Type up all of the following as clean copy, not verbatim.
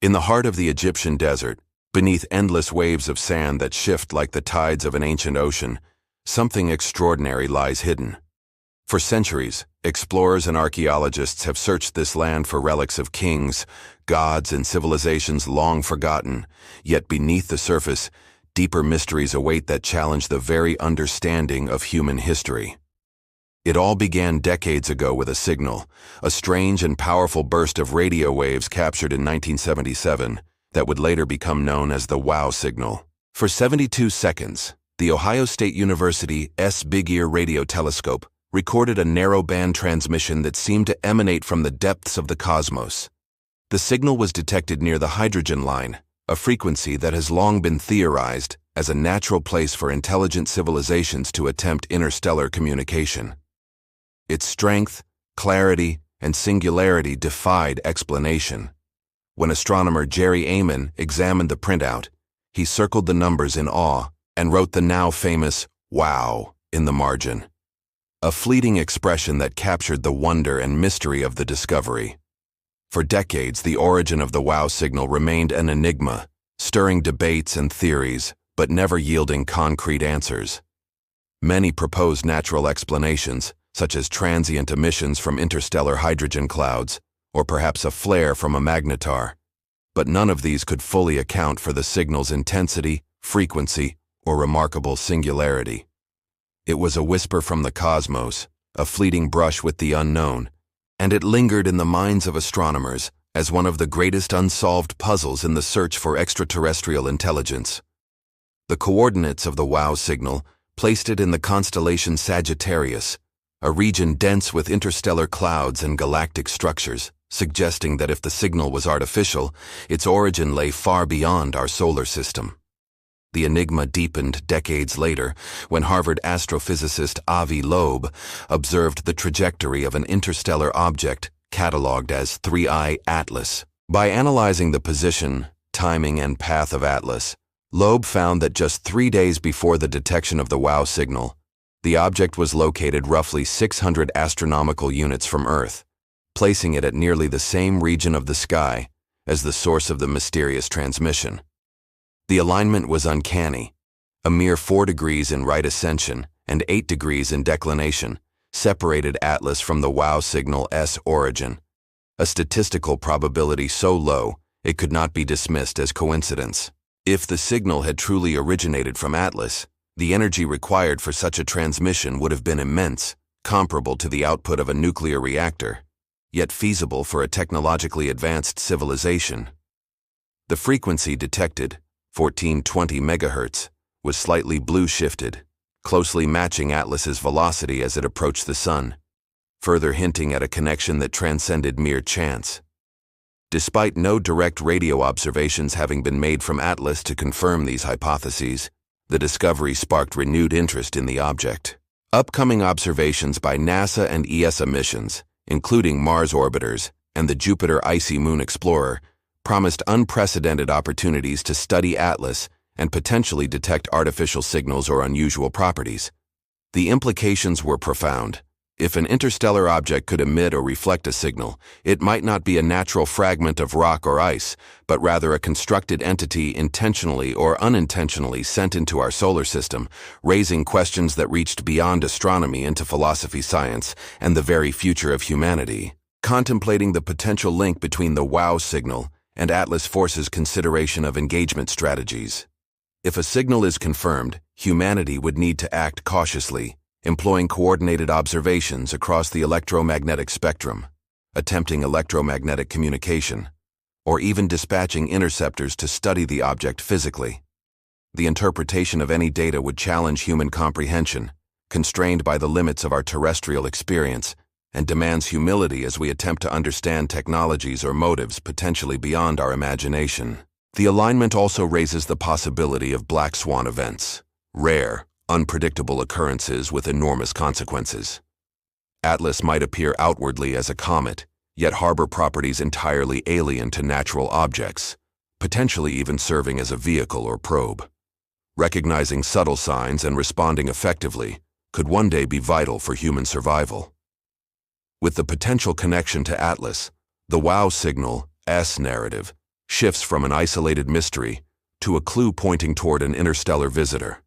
In the heart of the Egyptian desert, beneath endless waves of sand that shift like the tides of an ancient ocean, something extraordinary lies hidden. For centuries, explorers and archaeologists have searched this land for relics of kings, gods, and civilizations long forgotten, yet beneath the surface, deeper mysteries await that challenge the very understanding of human history. It all began decades ago with a signal, a strange and powerful burst of radio waves captured in 1977 that would later become known as the WOW signal. For 72 seconds, the Ohio State University's Big Ear radio telescope recorded a narrow-band transmission that seemed to emanate from the depths of the cosmos. The signal was detected near the hydrogen line, a frequency that has long been theorized as a natural place for intelligent civilizations to attempt interstellar communication. Its strength, clarity, and singularity defied explanation. When astronomer Jerry Amon examined the printout, he circled the numbers in awe and wrote the now famous "Wow" in the margin, a fleeting expression that captured the wonder and mystery of the discovery. For decades, the origin of the WOW signal remained an enigma, stirring debates and theories, but never yielding concrete answers. Many proposed natural explanations, such as transient emissions from interstellar hydrogen clouds, or perhaps a flare from a magnetar, but none of these could fully account for the signal's intensity, frequency, or remarkable singularity. It was a whisper from the cosmos, a fleeting brush with the unknown, and it lingered in the minds of astronomers as one of the greatest unsolved puzzles in the search for extraterrestrial intelligence. The coordinates of the WOW signal placed it in the constellation Sagittarius, a region dense with interstellar clouds and galactic structures, suggesting that if the signal was artificial, its origin lay far beyond our solar system. The enigma deepened decades later when Harvard astrophysicist Avi Loe observed the trajectory of an interstellar object catalogued as 3I Atlas. By analyzing the position, timing, and path of Atlas, Loe found that just 3 days before the detection of the WOW signal, the object was located roughly 600 astronomical units from Earth, placing it at nearly the same region of the sky as the source of the mysterious transmission. The alignment was uncanny. A mere 4 degrees in right ascension and 8 degrees in declination separated Atlas from the WOW signal's origin, a statistical probability so low it could not be dismissed as coincidence. If the signal had truly originated from Atlas, the energy required for such a transmission would have been immense, comparable to the output of a nuclear reactor, yet feasible for a technologically advanced civilization. The frequency detected, 1420 MHz, was slightly blue-shifted, closely matching Atlas's velocity as it approached the Sun, further hinting at a connection that transcended mere chance. Despite no direct radio observations having been made from Atlas to confirm these hypotheses, the discovery sparked renewed interest in the object. Upcoming observations by NASA and ESA missions, including Mars orbiters and the Jupiter Icy Moon Explorer, promised unprecedented opportunities to study Atlas and potentially detect artificial signals or unusual properties. The implications were profound. If an interstellar object could emit or reflect a signal, it might not be a natural fragment of rock or ice, but rather a constructed entity intentionally or unintentionally sent into our solar system, raising questions that reached beyond astronomy into philosophy, science, and the very future of humanity. Contemplating the potential link between the WOW signal and Atlas forces consideration of engagement strategies. If a signal is confirmed, humanity would need to act cautiously, employing coordinated observations across the electromagnetic spectrum, attempting electromagnetic communication, or even dispatching interceptors to study the object physically. The interpretation of any data would challenge human comprehension, constrained by the limits of our terrestrial experience, and demands humility as we attempt to understand technologies or motives potentially beyond our imagination. The alignment also raises the possibility of black swan events, rare, unpredictable occurrences with enormous consequences. Atlas might appear outwardly as a comet, yet harbor properties entirely alien to natural objects, potentially even serving as a vehicle or probe. Recognizing subtle signs and responding effectively could one day be vital for human survival. With the potential connection to Atlas, the WOW signal's narrative shifts from an isolated mystery to a clue pointing toward an interstellar visitor.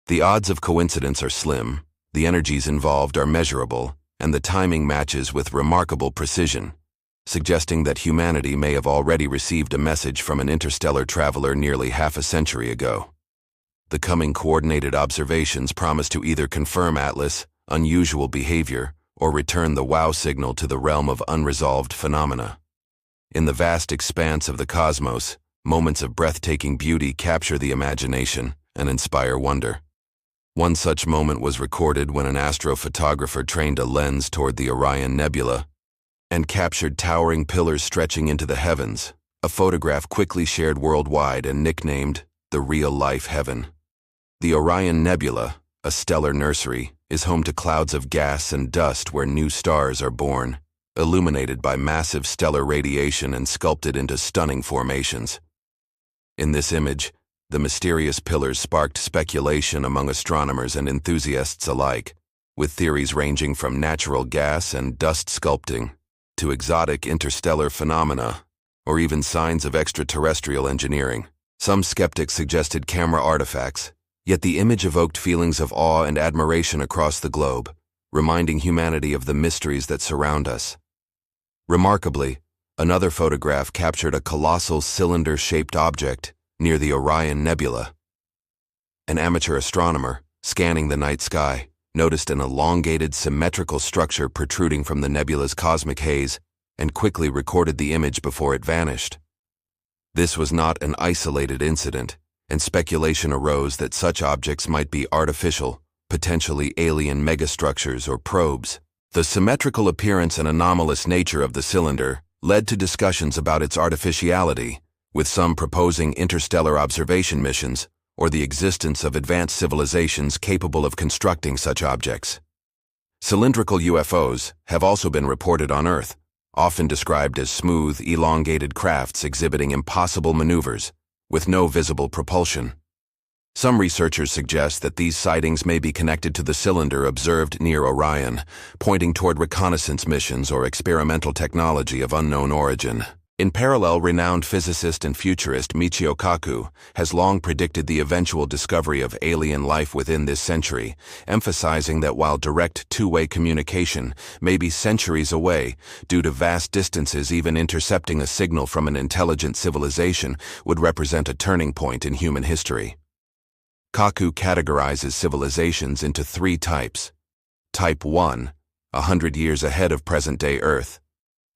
The odds of coincidence are slim, the energies involved are measurable, and the timing matches with remarkable precision, suggesting that humanity may have already received a message from an interstellar traveler nearly half a century ago. The coming coordinated observations promise to either confirm Atlas' unusual behavior or return the wow signal to the realm of unresolved phenomena. In the vast expanse of the cosmos, moments of breathtaking beauty capture the imagination and inspire wonder. One such moment was recorded when an astrophotographer trained a lens toward the Orion Nebula and captured towering pillars stretching into the heavens, a photograph quickly shared worldwide and nicknamed the real-life heaven. The Orion Nebula, a stellar nursery, is home to clouds of gas and dust where new stars are born, illuminated by massive stellar radiation and sculpted into stunning formations. In this image, the mysterious pillars sparked speculation among astronomers and enthusiasts alike, with theories ranging from natural gas and dust sculpting to exotic interstellar phenomena, or even signs of extraterrestrial engineering. Some skeptics suggested camera artifacts, yet the image evoked feelings of awe and admiration across the globe, reminding humanity of the mysteries that surround us. Remarkably, another photograph captured a colossal cylinder-shaped object near the Orion Nebula. An amateur astronomer, scanning the night sky, noticed an elongated symmetrical structure protruding from the nebula's cosmic haze and quickly recorded the image before it vanished. This was not an isolated incident, and speculation arose that such objects might be artificial, potentially alien megastructures or probes. The symmetrical appearance and anomalous nature of the cylinder led to discussions about its artificiality, with some proposing interstellar observation missions or the existence of advanced civilizations capable of constructing such objects. Cylindrical UFOs have also been reported on Earth, often described as smooth, elongated crafts exhibiting impossible maneuvers, with no visible propulsion. Some researchers suggest that these sightings may be connected to the cylinder observed near Orion, pointing toward reconnaissance missions or experimental technology of unknown origin. In parallel, renowned physicist and futurist Michio Kaku has long predicted the eventual discovery of alien life within this century, emphasizing that while direct two-way communication may be centuries away, due to vast distances, even intercepting a signal from an intelligent civilization would represent a turning point in human history. Kaku categorizes civilizations into three types. Type 1, 100 years ahead of present-day Earth.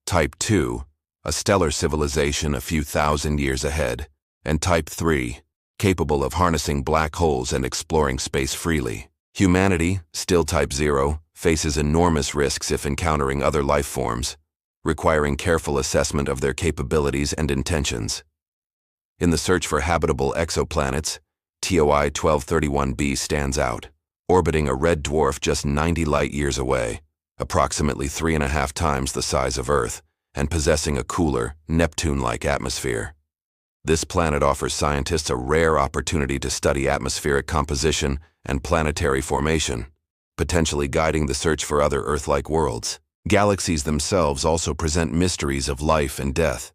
Type 2, a stellar civilization a few thousand years ahead. And Type 3, capable of harnessing black holes and exploring space freely. Humanity, still Type 0, faces enormous risks if encountering other life forms, requiring careful assessment of their capabilities and intentions. In the search for habitable exoplanets, TOI 1231b stands out, orbiting a red dwarf just 90 light-years away, approximately 3.5 times the size of Earth, and possessing a cooler, Neptune-like atmosphere. This planet offers scientists a rare opportunity to study atmospheric composition and planetary formation, potentially guiding the search for other Earth-like worlds. Galaxies themselves also present mysteries of life and death.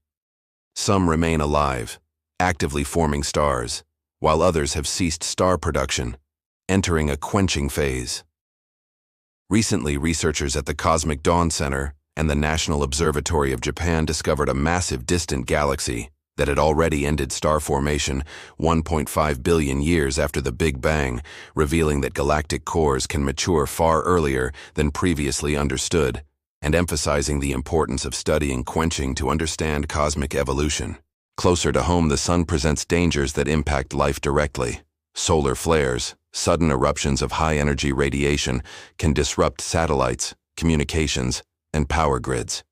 Some remain alive, actively forming stars, while others have ceased star production, entering a quenching phase. Recently, researchers at the Cosmic Dawn Center and the National Observatory of Japan discovered a massive distant galaxy that had already ended star formation 1.5 billion years after the Big Bang, revealing that galactic cores can mature far earlier than previously understood, and emphasizing the importance of studying quenching to understand cosmic evolution. Closer to home, the sun presents dangers that impact life directly. Solar flares, sudden eruptions of high-energy radiation, can disrupt satellites, communications, and power grids.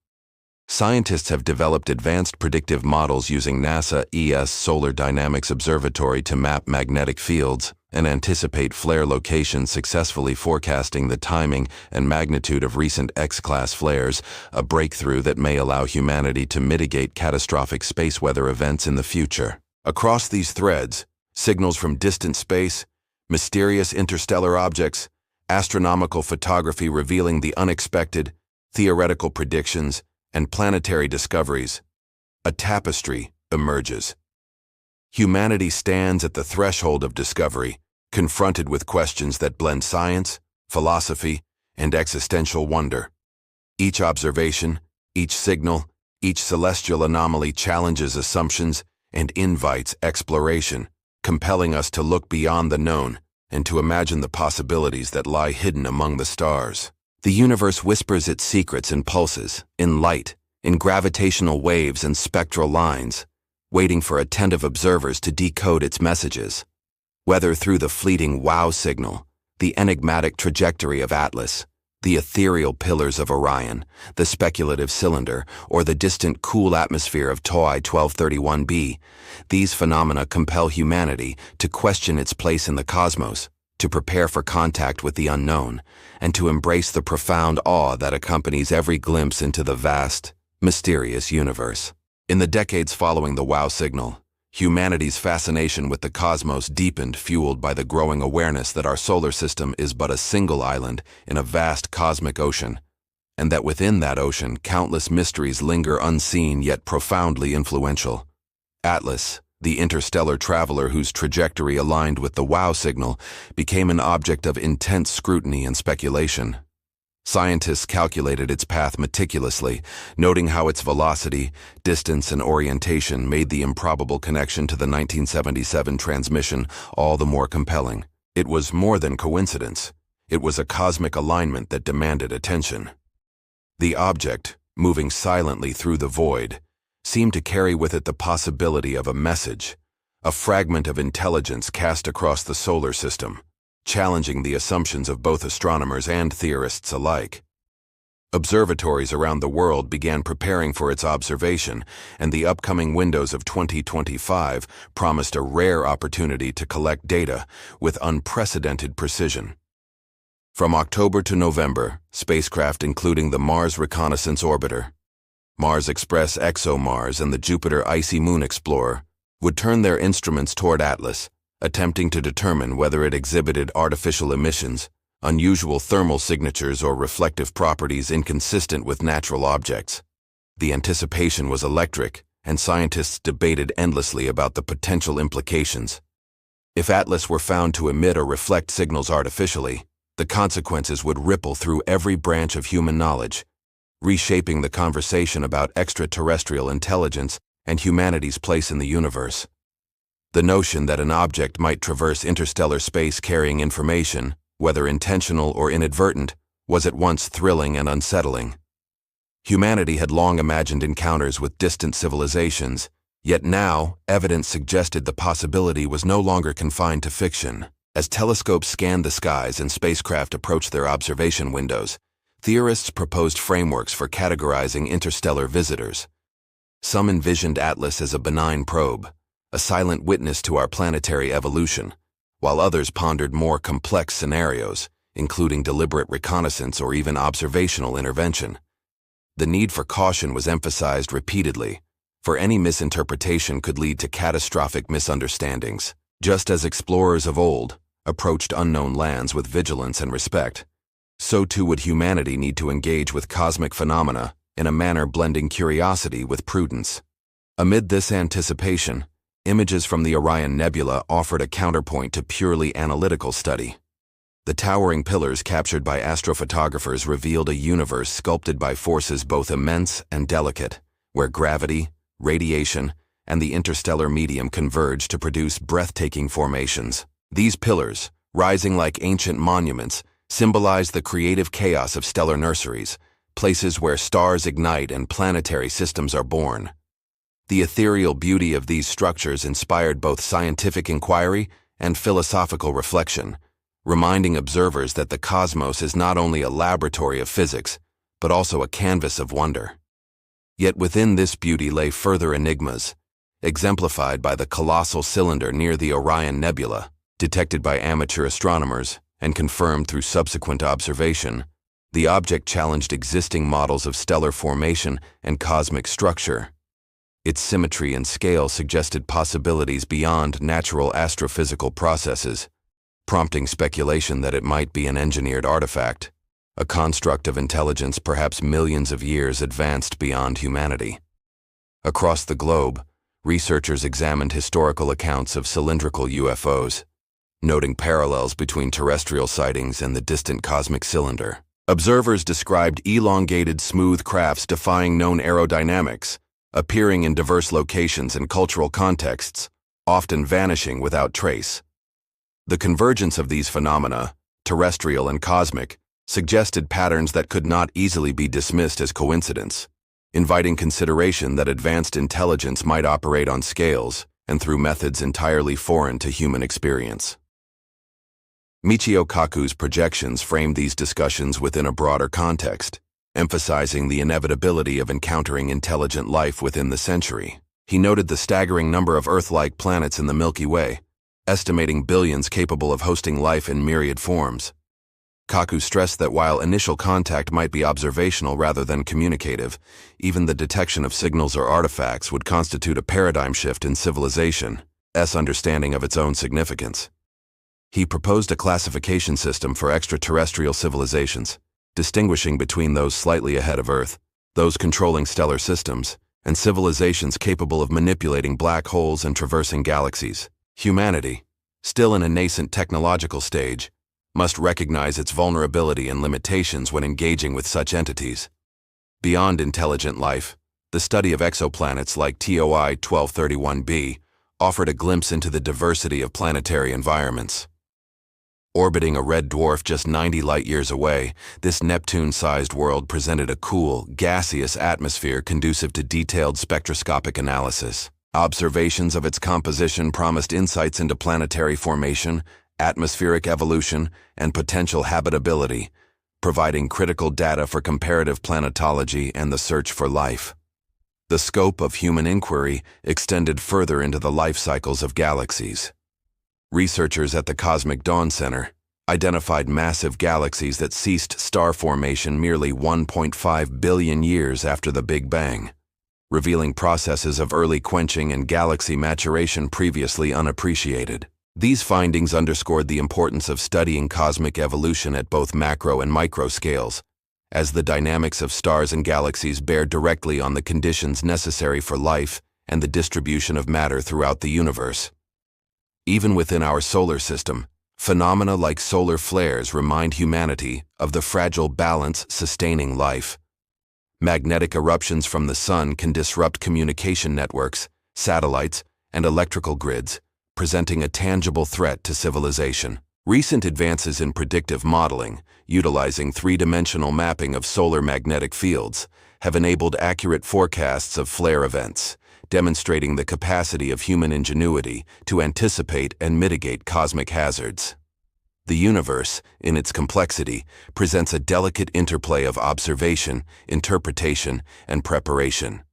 Scientists have developed advanced predictive models using NASA's Solar Dynamics Observatory to map magnetic fields and anticipate flare locations, successfully forecasting the timing and magnitude of recent X-class flares, a breakthrough that may allow humanity to mitigate catastrophic space weather events in the future. Across these threads, signals from distant space, mysterious interstellar objects, astronomical photography revealing the unexpected, theoretical predictions, and planetary discoveries, a tapestry emerges. Humanity stands at the threshold of discovery, confronted with questions that blend science, philosophy, and existential wonder. Each observation, each signal, each celestial anomaly challenges assumptions and invites exploration, compelling us to look beyond the known and to imagine the possibilities that lie hidden among the stars. The universe whispers its secrets in pulses, in light, in gravitational waves and spectral lines, waiting for attentive observers to decode its messages. Whether through the fleeting wow signal, the enigmatic trajectory of Atlas, the ethereal pillars of Orion, the speculative cylinder, or the distant cool atmosphere of Toi 1231b, these phenomena compel humanity to question its place in the cosmos, to prepare for contact with the unknown, and to embrace the profound awe that accompanies every glimpse into the vast, mysterious universe. In the decades following the wow signal, humanity's fascination with the cosmos deepened, fueled by the growing awareness that our solar system is but a single island in a vast cosmic ocean, and that within that ocean countless mysteries linger unseen yet profoundly influential. Atlas, the interstellar traveler whose trajectory aligned with the wow signal, became an object of intense scrutiny and speculation. Scientists calculated its path meticulously, noting how its velocity, distance, and orientation made the improbable connection to the 1977 transmission all the more compelling. It was more than coincidence. It was a cosmic alignment that demanded attention. The object, moving silently through the void, seemed to carry with it the possibility of a message, a fragment of intelligence cast across the solar system, challenging the assumptions of both astronomers and theorists alike. Observatories around the world began preparing for its observation, and the upcoming windows of 2025 promised a rare opportunity to collect data with unprecedented precision. From October to November, spacecraft including the Mars Reconnaissance Orbiter, Mars Express ExoMars, and the Jupiter Icy Moon Explorer would turn their instruments toward Atlas, attempting to determine whether it exhibited artificial emissions, unusual thermal signatures, or reflective properties inconsistent with natural objects. The anticipation was electric, and scientists debated endlessly about the potential implications. If Atlas were found to emit or reflect signals artificially, the consequences would ripple through every branch of human knowledge, reshaping the conversation about extraterrestrial intelligence and humanity's place in the universe. The notion that an object might traverse interstellar space carrying information, whether intentional or inadvertent, was at once thrilling and unsettling. Humanity had long imagined encounters with distant civilizations, yet now evidence suggested the possibility was no longer confined to fiction. As telescopes scanned the skies and spacecraft approached their observation windows, theorists proposed frameworks for categorizing interstellar visitors. Some envisioned Atlas as a benign probe, a silent witness to our planetary evolution, while others pondered more complex scenarios, including deliberate reconnaissance or even observational intervention. The need for caution was emphasized repeatedly, for any misinterpretation could lead to catastrophic misunderstandings. Just as explorers of old approached unknown lands with vigilance and respect, so too would humanity need to engage with cosmic phenomena in a manner blending curiosity with prudence. Amid this anticipation, images from the Orion Nebula offered a counterpoint to purely analytical study. The towering pillars captured by astrophotographers revealed a universe sculpted by forces both immense and delicate, where gravity, radiation, and the interstellar medium converge to produce breathtaking formations. These pillars, rising like ancient monuments, symbolize the creative chaos of stellar nurseries, places where stars ignite and planetary systems are born. The ethereal beauty of these structures inspired both scientific inquiry and philosophical reflection, reminding observers that the cosmos is not only a laboratory of physics, but also a canvas of wonder. Yet within this beauty lay further enigmas, exemplified by the colossal cylinder near the Orion Nebula, detected by amateur astronomers and confirmed through subsequent observation. The object challenged existing models of stellar formation and cosmic structure. Its symmetry and scale suggested possibilities beyond natural astrophysical processes, prompting speculation that it might be an engineered artifact, a construct of intelligence perhaps millions of years advanced beyond humanity. Across the globe, Researchers examined historical accounts of cylindrical UFOs, noting parallels between terrestrial sightings and the distant cosmic cylinder. Observers described elongated, smooth crafts defying known aerodynamics, appearing in diverse locations and cultural contexts, often vanishing without trace. The convergence of these phenomena, terrestrial and cosmic, suggested patterns that could not easily be dismissed as coincidence, inviting consideration that advanced intelligence might operate on scales and through methods entirely foreign to human experience. Michio Kaku's projections framed these discussions within a broader context, emphasizing the inevitability of encountering intelligent life within the century. He noted the staggering number of Earth-like planets in the Milky Way, estimating billions capable of hosting life in myriad forms. Kaku stressed that while initial contact might be observational rather than communicative, even the detection of signals or artifacts would constitute a paradigm shift in civilization's understanding of its own significance. He proposed a classification system for extraterrestrial civilizations, distinguishing between those slightly ahead of Earth, those controlling stellar systems, and civilizations capable of manipulating black holes and traversing galaxies. Humanity, still in a nascent technological stage, must recognize its vulnerability and limitations when engaging with such entities. Beyond intelligent life, the study of exoplanets like TOI 1231b offered a glimpse into the diversity of planetary environments. Orbiting a red dwarf just 90 light-years away, this Neptune-sized world presented a cool, gaseous atmosphere conducive to detailed spectroscopic analysis. Observations of its composition promised insights into planetary formation, atmospheric evolution, and potential habitability, providing critical data for comparative planetology and the search for life. The scope of human inquiry extended further into the life cycles of galaxies. Researchers at the Cosmic Dawn Center identified massive galaxies that ceased star formation merely 1.5 billion years after the Big Bang, revealing processes of early quenching and galaxy maturation previously unappreciated. These findings underscored the importance of studying cosmic evolution at both macro and micro scales, as the dynamics of stars and galaxies bear directly on the conditions necessary for life and the distribution of matter throughout the universe. Even within our solar system, phenomena like solar flares remind humanity of the fragile balance sustaining life. Magnetic eruptions from the sun can disrupt communication networks, satellites, and electrical grids, presenting a tangible threat to civilization. Recent advances in predictive modeling, utilizing three-dimensional mapping of solar magnetic fields, have enabled accurate forecasts of flare events, demonstrating the capacity of human ingenuity to anticipate and mitigate cosmic hazards. The universe, in its complexity, presents a delicate interplay of observation, interpretation, and preparation.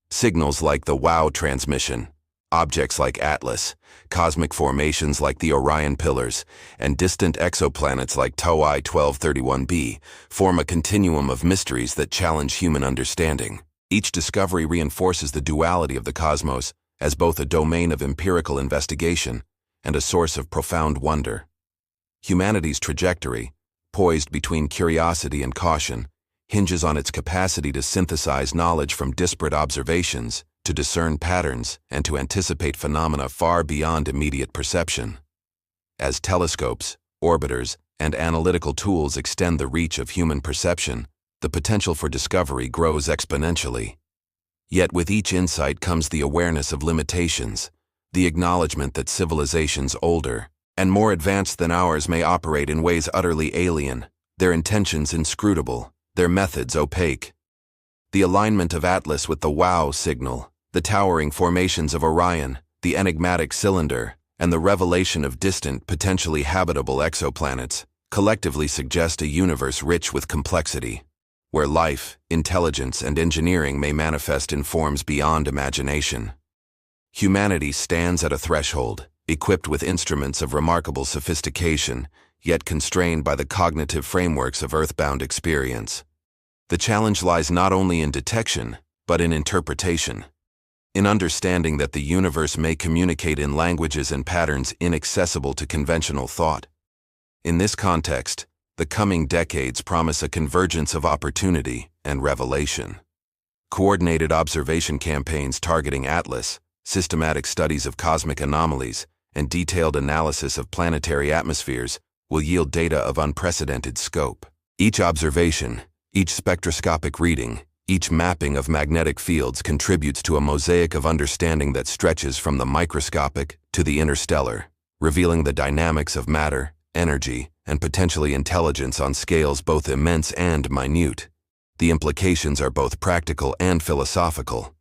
Signals like the WOW transmission, objects like Atlas, cosmic formations like the Orion Pillars, and distant exoplanets like TOI 1231b form a continuum of mysteries that challenge human understanding. Each discovery reinforces the duality of the cosmos as both a domain of empirical investigation and a source of profound wonder. Humanity's trajectory, poised between curiosity and caution, hinges on its capacity to synthesize knowledge from disparate observations, to discern patterns, and to anticipate phenomena far beyond immediate perception. As telescopes, orbiters, and analytical tools extend the reach of human perception, the potential for discovery grows exponentially. Yet with each insight comes the awareness of limitations, the acknowledgement that civilizations older and more advanced than ours may operate in ways utterly alien, their intentions inscrutable, their methods opaque. The alignment of Atlas with the WOW signal, the towering formations of Orion, the enigmatic cylinder, and the revelation of distant, potentially habitable exoplanets collectively suggest a universe rich with complexity, where life, intelligence, and engineering may manifest in forms beyond imagination. Humanity stands at a threshold, equipped with instruments of remarkable sophistication, yet constrained by the cognitive frameworks of earthbound experience. The challenge lies not only in detection, but in interpretation. In understanding that the universe may communicate in languages and patterns inaccessible to conventional thought. In this context, the coming decades promise a convergence of opportunity and revelation. Coordinated observation campaigns targeting Atlas, systematic studies of cosmic anomalies, and detailed analysis of planetary atmospheres will yield data of unprecedented scope. Each observation, each spectroscopic reading, each mapping of magnetic fields contributes to a mosaic of understanding that stretches from the microscopic to the interstellar, revealing the dynamics of matter, energy, and potentially intelligence on scales both immense and minute. The implications are both practical and philosophical.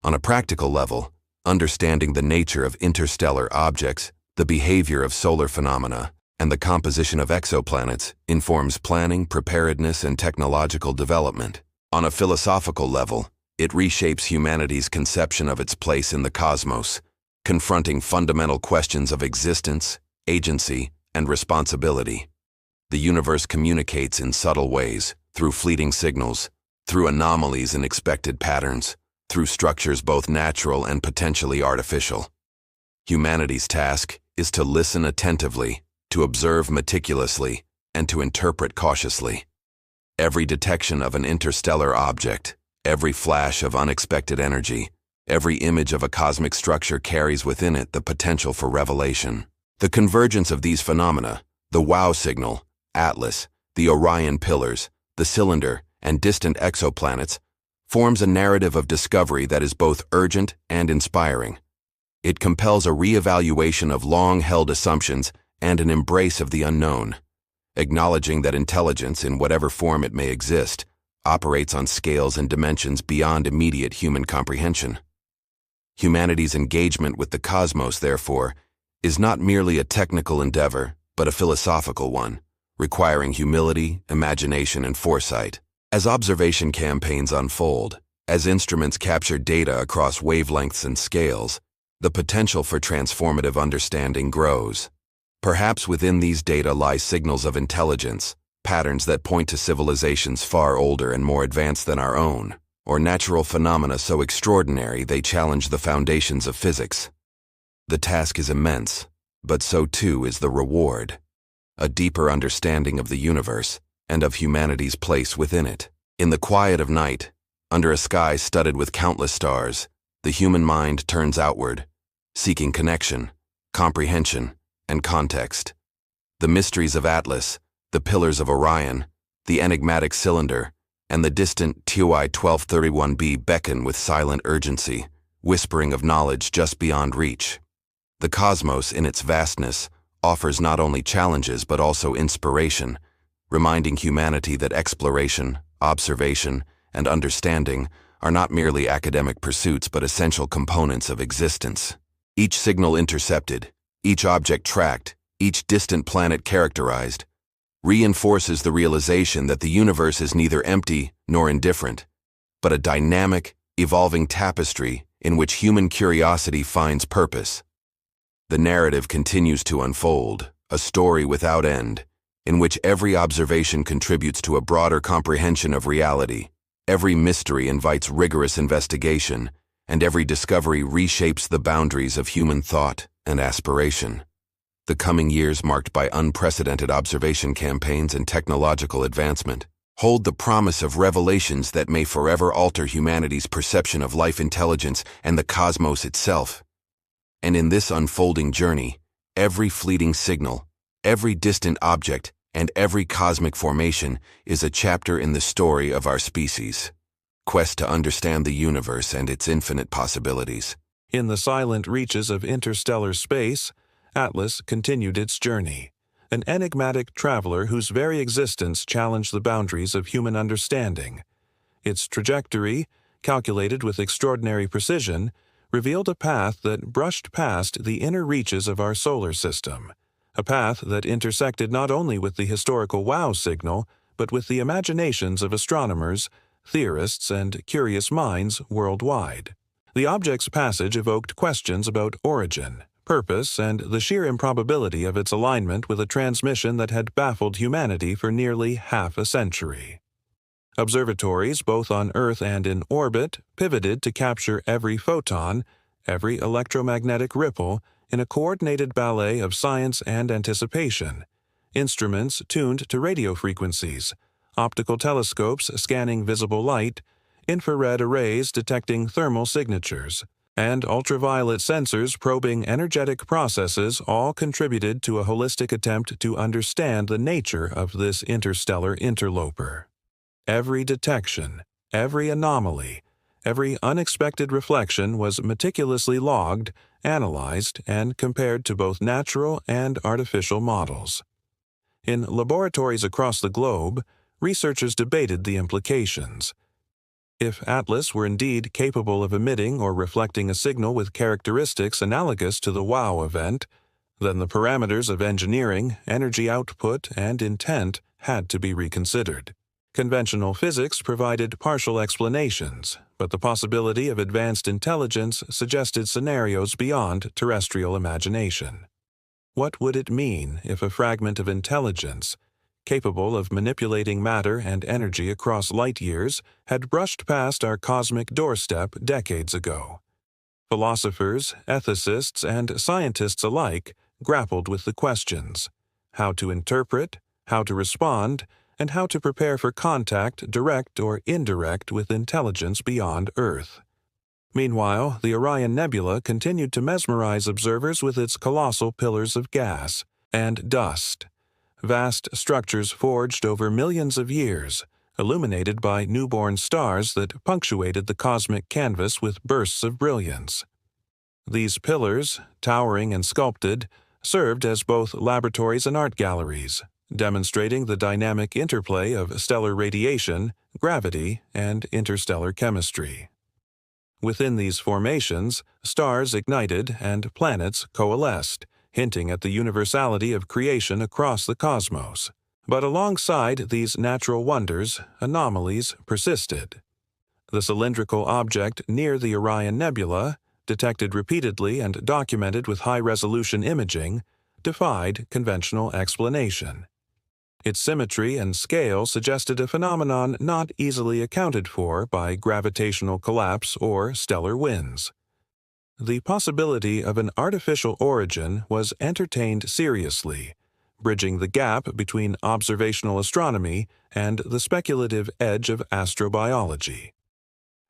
On a practical level, understanding the nature of interstellar objects, the behavior of solar phenomena, and the composition of exoplanets informs planning, preparedness, and technological development. On a philosophical level, it reshapes humanity's conception of its place in the cosmos, confronting fundamental questions of existence, agency, and responsibility. The universe communicates in subtle ways, through fleeting signals, through anomalies and expected patterns, through structures both natural and potentially artificial. Humanity's task is to listen attentively, to observe meticulously, and to interpret cautiously. Every detection of an interstellar object, every flash of unexpected energy, every image of a cosmic structure carries within it the potential for revelation. The convergence of these phenomena, the WOW signal, Atlas, the Orion pillars, the cylinder, and distant exoplanets, forms a narrative of discovery that is both urgent and inspiring. It compels a re-evaluation of long-held assumptions and an embrace of the unknown, acknowledging that intelligence, in whatever form it may exist, operates on scales and dimensions beyond immediate human comprehension. Humanity's engagement with the cosmos, therefore, is not merely a technical endeavor, but a philosophical one, requiring humility, imagination, and foresight. As observation campaigns unfold, as instruments capture data across wavelengths and scales, the potential for transformative understanding grows. Perhaps within these data lie signals of intelligence, patterns that point to civilizations far older and more advanced than our own, or natural phenomena so extraordinary they challenge the foundations of physics. The task is immense, but so too is the reward: a deeper understanding of the universe and of humanity's place within it. In the quiet of night, under a sky studded with countless stars, the human mind turns outward, seeking connection, comprehension, and context. The mysteries of Atlas, the pillars of Orion, the enigmatic cylinder, and the distant TOI 1231b beckon with silent urgency, whispering of knowledge just beyond reach. The cosmos, in its vastness, offers not only challenges but also inspiration, reminding humanity that exploration, observation, and understanding are not merely academic pursuits but essential components of existence. Each signal intercepted, each object tracked, each distant planet characterized, reinforces the realization that the universe is neither empty nor indifferent, but a dynamic, evolving tapestry in which human curiosity finds purpose. The narrative continues to unfold, a story without end, in which every observation contributes to a broader comprehension of reality, every mystery invites rigorous investigation, and every discovery reshapes the boundaries of human thought and aspiration. The coming years, marked by unprecedented observation campaigns and technological advancement, hold the promise of revelations that may forever alter humanity's perception of life, intelligence, and the cosmos itself. And in this unfolding journey, every fleeting signal, every distant object, and every cosmic formation is a chapter in the story of our species' quest to understand the universe and its infinite possibilities. In the silent reaches of interstellar space, Atlas continued its journey, an enigmatic traveler whose very existence challenged the boundaries of human understanding. Its trajectory, calculated with extraordinary precision, revealed a path that brushed past the inner reaches of our solar system, a path that intersected not only with the historical WOW signal, but with the imaginations of astronomers, theorists, and curious minds worldwide. The object's passage evoked questions about origin, purpose, and the sheer improbability of its alignment with a transmission that had baffled humanity for nearly half a century. Observatories, both on Earth and in orbit, pivoted to capture every photon, every electromagnetic ripple, in a coordinated ballet of science and anticipation. Instruments tuned to radio frequencies, optical telescopes scanning visible light, infrared arrays detecting thermal signatures, and ultraviolet sensors probing energetic processes all contributed to a holistic attempt to understand the nature of this interstellar interloper. Every detection, every anomaly, every unexpected reflection was meticulously logged, analyzed, and compared to both natural and artificial models. In laboratories across the globe, researchers debated the implications. If Atlas were indeed capable of emitting or reflecting a signal with characteristics analogous to the WOW event, then the parameters of engineering, energy output, and intent had to be reconsidered. Conventional physics provided partial explanations, but the possibility of advanced intelligence suggested scenarios beyond terrestrial imagination. What would it mean if a fragment of intelligence, capable of manipulating matter and energy across light years, had brushed past our cosmic doorstep decades ago? Philosophers, ethicists, and scientists alike grappled with the questions: how to interpret, how to respond, and how to prepare for contact, direct or indirect, with intelligence beyond Earth. Meanwhile, the Orion Nebula continued to mesmerize observers with its colossal pillars of gas and dust, vast structures forged over millions of years, illuminated by newborn stars that punctuated the cosmic canvas with bursts of brilliance. These pillars, towering and sculpted, served as both laboratories and art galleries, demonstrating the dynamic interplay of stellar radiation, gravity, and interstellar chemistry. Within these formations, stars ignited and planets coalesced, hinting at the universality of creation across the cosmos. But alongside these natural wonders, anomalies persisted. The cylindrical object near the Orion Nebula, detected repeatedly and documented with high-resolution imaging, defied conventional explanation. Its symmetry and scale suggested a phenomenon not easily accounted for by gravitational collapse or stellar winds. The possibility of an artificial origin was entertained seriously, bridging the gap between observational astronomy and the speculative edge of astrobiology.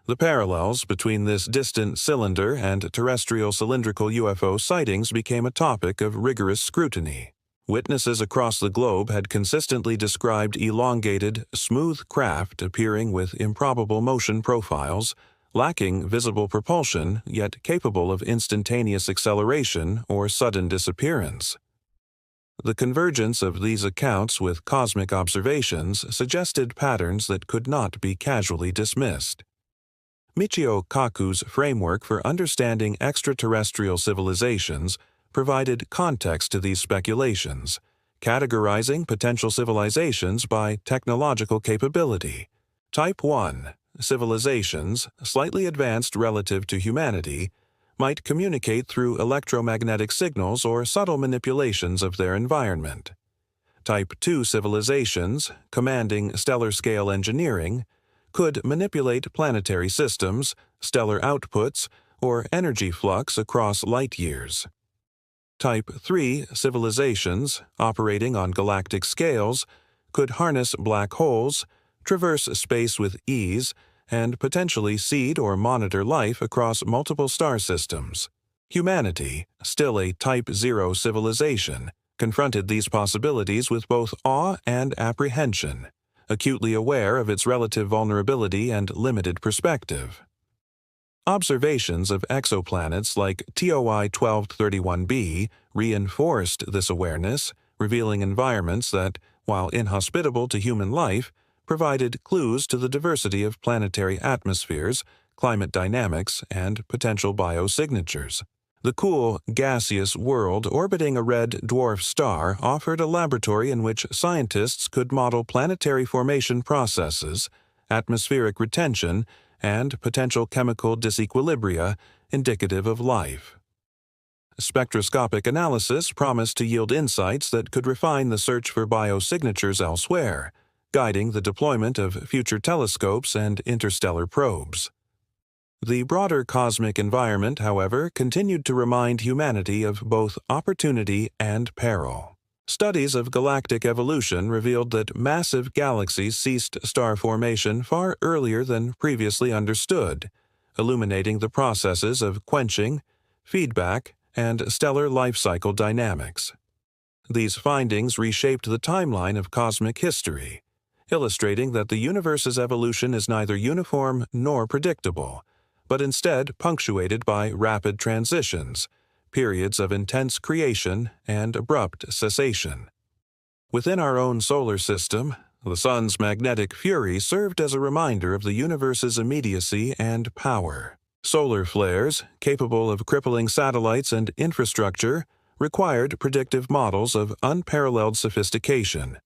The parallels between this distant cylinder and terrestrial cylindrical UFO sightings became a topic of rigorous scrutiny. Witnesses across the globe had consistently described elongated, smooth craft appearing with improbable motion profiles, lacking visible propulsion, yet capable of instantaneous acceleration or sudden disappearance. The convergence of these accounts with cosmic observations suggested patterns that could not be casually dismissed. Michio Kaku's framework for understanding extraterrestrial civilizations provided context to these speculations, categorizing potential civilizations by technological capability. Type 1 civilizations, slightly advanced relative to humanity, might communicate through electromagnetic signals or subtle manipulations of their environment. Type 2 civilizations, commanding stellar-scale engineering, could manipulate planetary systems, stellar outputs, or energy flux across light years. Type 3 civilizations, operating on galactic scales, could harness black holes, traverse space with ease, and potentially seed or monitor life across multiple star systems. Humanity, still a Type 0 civilization, confronted these possibilities with both awe and apprehension, acutely aware of its relative vulnerability and limited perspective. Observations of exoplanets like TOI 1231b reinforced this awareness, revealing environments that, while inhospitable to human life, provided clues to the diversity of planetary atmospheres, climate dynamics, and potential biosignatures. The cool, gaseous world orbiting a red dwarf star offered a laboratory in which scientists could model planetary formation processes, atmospheric retention, and potential chemical disequilibria indicative of life. Spectroscopic analysis promised to yield insights that could refine the search for biosignatures elsewhere, guiding the deployment of future telescopes and interstellar probes. The broader cosmic environment, however, continued to remind humanity of both opportunity and peril. Studies of galactic evolution revealed that massive galaxies ceased star formation far earlier than previously understood, illuminating the processes of quenching, feedback, and stellar life cycle dynamics. These findings reshaped the timeline of cosmic history, illustrating that the universe's evolution is neither uniform nor predictable, but instead punctuated by rapid transitions, periods of intense creation and abrupt cessation. Within our own solar system, the Sun's magnetic fury served as a reminder of the universe's immediacy and power. Solar flares, capable of crippling satellites and infrastructure, required predictive models of unparalleled sophistication.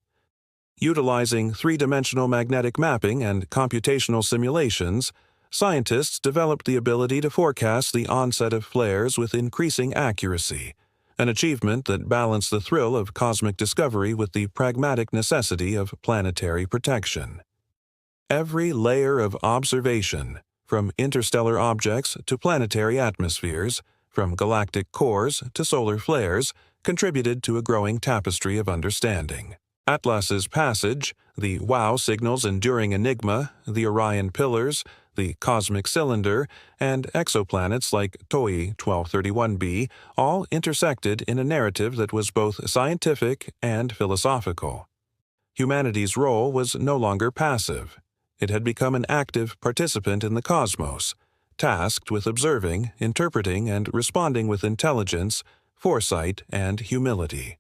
Utilizing three-dimensional magnetic mapping and computational simulations, scientists developed the ability to forecast the onset of flares with increasing accuracy, an achievement that balanced the thrill of cosmic discovery with the pragmatic necessity of planetary protection. Every layer of observation, from interstellar objects to planetary atmospheres, from galactic cores to solar flares, contributed to a growing tapestry of understanding. Atlas's passage, the WOW signal's enduring enigma, the Orion pillars, the cosmic cylinder, and exoplanets like TOI 1231b all intersected in a narrative that was both scientific and philosophical. Humanity's role was no longer passive. It had become an active participant in the cosmos, tasked with observing, interpreting, and responding with intelligence, foresight, and humility.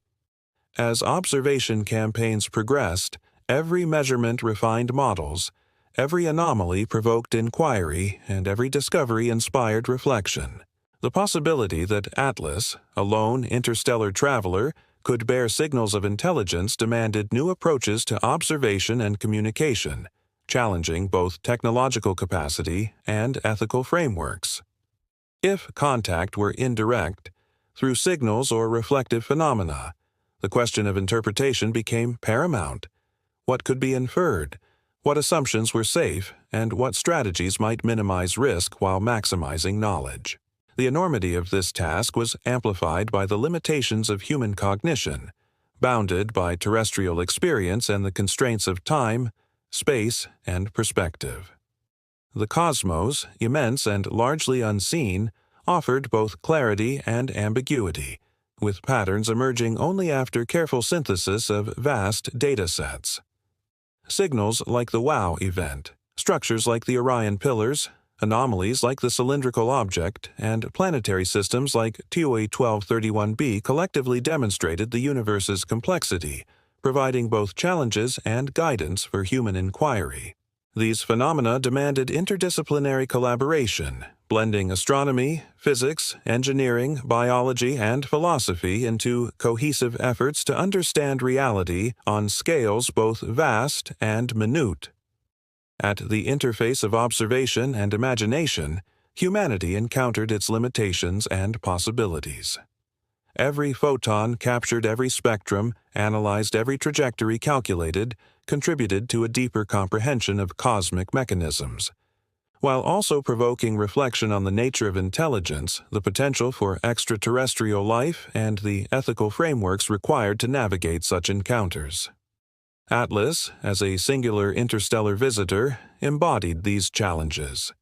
As observation campaigns progressed, every measurement refined models, every anomaly provoked inquiry, and every discovery inspired reflection. The possibility that Atlas, a lone interstellar traveler, could bear signals of intelligence demanded new approaches to observation and communication, challenging both technological capacity and ethical frameworks. If contact were indirect, through signals or reflective phenomena, the question of interpretation became paramount. What could be inferred? What assumptions were safe, and what strategies might minimize risk while maximizing knowledge? The enormity of this task was amplified by the limitations of human cognition, bounded by terrestrial experience and the constraints of time, space, and perspective. The cosmos, immense and largely unseen, offered both clarity and ambiguity, with patterns emerging only after careful synthesis of vast data sets. Signals like the WOW event, structures like the Orion pillars, anomalies like the cylindrical object, and planetary systems like TOI 1231b collectively demonstrated the universe's complexity, providing both challenges and guidance for human inquiry. These phenomena demanded interdisciplinary collaboration, blending astronomy, physics, engineering, biology, and philosophy into cohesive efforts to understand reality on scales both vast and minute. At the interface of observation and imagination, humanity encountered its limitations and possibilities. Every photon captured every spectrum, analyzed every trajectory calculated, contributed to a deeper comprehension of cosmic mechanisms. While also provoking reflection on the nature of intelligence, the potential for extraterrestrial life, and the ethical frameworks required to navigate such encounters. Atlas, as a singular interstellar visitor, embodied these challenges.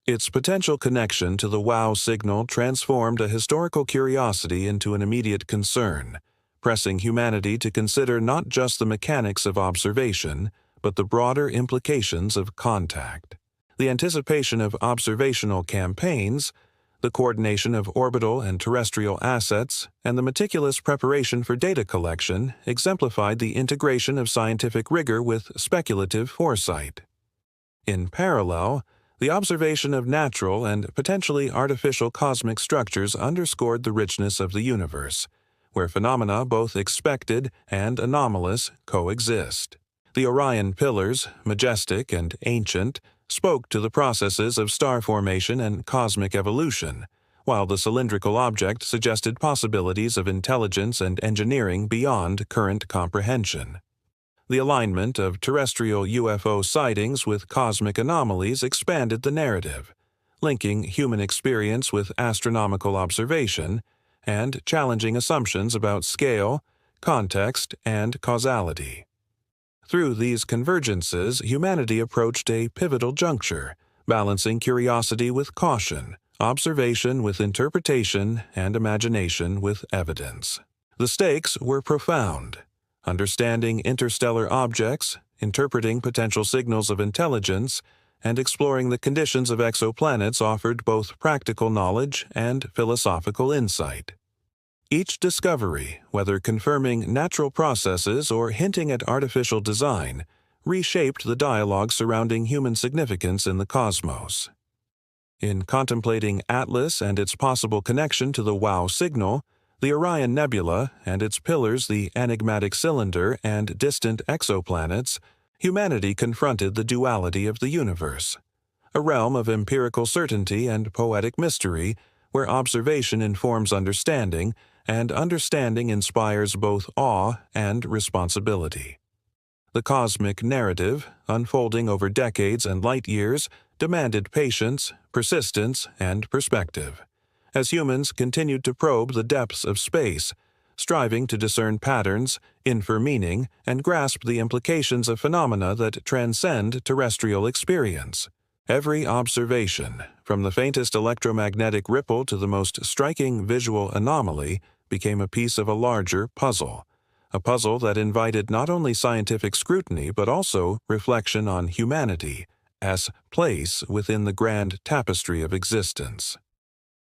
Its potential connection to the WOW signal transformed a historical curiosity into an immediate concern, pressing humanity to consider not just the mechanics of observation, but the broader implications of contact. The anticipation of observational campaigns, the coordination of orbital and terrestrial assets, and the meticulous preparation for data collection exemplified the integration of scientific rigor with speculative foresight. In parallel, the observation of natural and potentially artificial cosmic structures underscored the richness of the universe, where phenomena both expected and anomalous coexist. The Orion pillars, majestic and ancient, spoke to the processes of star formation and cosmic evolution, while the cylindrical object suggested possibilities of intelligence and engineering beyond current comprehension. The alignment of terrestrial UFO sightings with cosmic anomalies expanded the narrative, linking human experience with astronomical observation and challenging assumptions about scale, context, and causality. Through these convergences, humanity approached a pivotal juncture, balancing curiosity with caution, observation with interpretation, and imagination with evidence. The stakes were profound. Understanding interstellar objects, interpreting potential signals of intelligence, and exploring the conditions of exoplanets offered both practical knowledge and philosophical insight. Each discovery, whether confirming natural processes or hinting at artificial design, reshaped the dialogue surrounding human significance in the cosmos. In contemplating Atlas and its possible connection to the WOW signal, the Orion Nebula and its pillars, the enigmatic cylinder and distant exoplanets, humanity confronted the duality of the universe, a realm of empirical certainty and poetic mystery where observation informs understanding and understanding inspires both awe and responsibility. The cosmic narrative, unfolding over decades and light years, demanded patience, persistence, and perspective, as humans continued to probe the depths of space, striving to discern patterns, infer meaning, and grasp the implications of phenomena that transcend terrestrial experience. Every observation, from the faintest electromagnetic ripple to the most striking visual anomaly, became a piece of a larger puzzle, a puzzle that invited not only scientific scrutiny but also reflection on humanity's place within the grand tapestry of existence.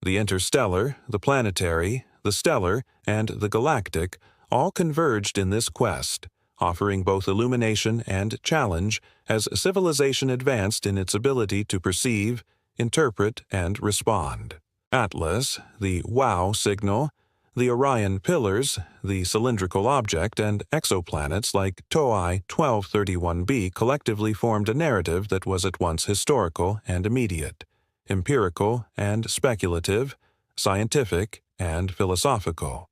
The interstellar, the planetary, the stellar, and the galactic all converged in this quest, offering both illumination and challenge as civilization advanced in its ability to perceive, interpret, and respond. Atlas, the WOW signal, the Orion pillars, the cylindrical object, and exoplanets like TOI 1231b collectively formed a narrative that was at once historical and immediate, empirical and speculative, scientific and philosophical.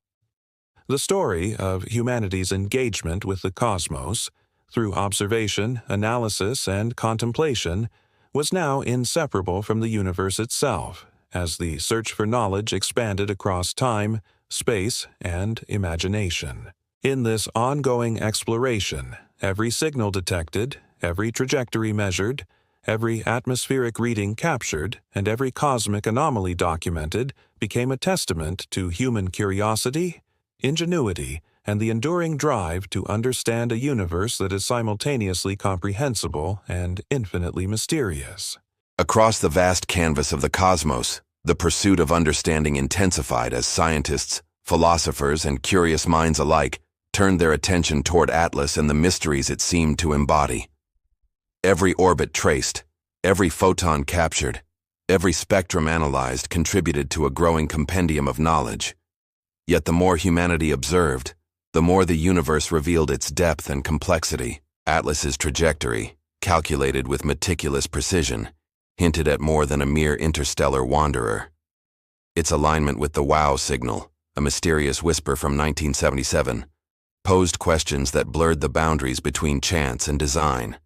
The story of humanity's engagement with the cosmos, through observation, analysis, and contemplation, was now inseparable from the universe itself, as the search for knowledge expanded across time, space, and imagination. In this ongoing exploration, every signal detected, every trajectory measured, every atmospheric reading captured, and every cosmic anomaly documented became a testament to human curiosity, ingenuity, and the enduring drive to understand a universe that is simultaneously comprehensible and infinitely mysterious. Across the vast canvas of the cosmos, the pursuit of understanding intensified as scientists, philosophers, and curious minds alike turned their attention toward Atlas and the mysteries it seemed to embody. Every orbit traced, every photon captured, every spectrum analyzed contributed to a growing compendium of knowledge. Yet the more humanity observed, the more the universe revealed its depth and complexity. Atlas's trajectory, calculated with meticulous precision, hinted at more than a mere interstellar wanderer. Its alignment with the WOW signal, a mysterious whisper from 1977, posed questions that blurred the boundaries between chance and design.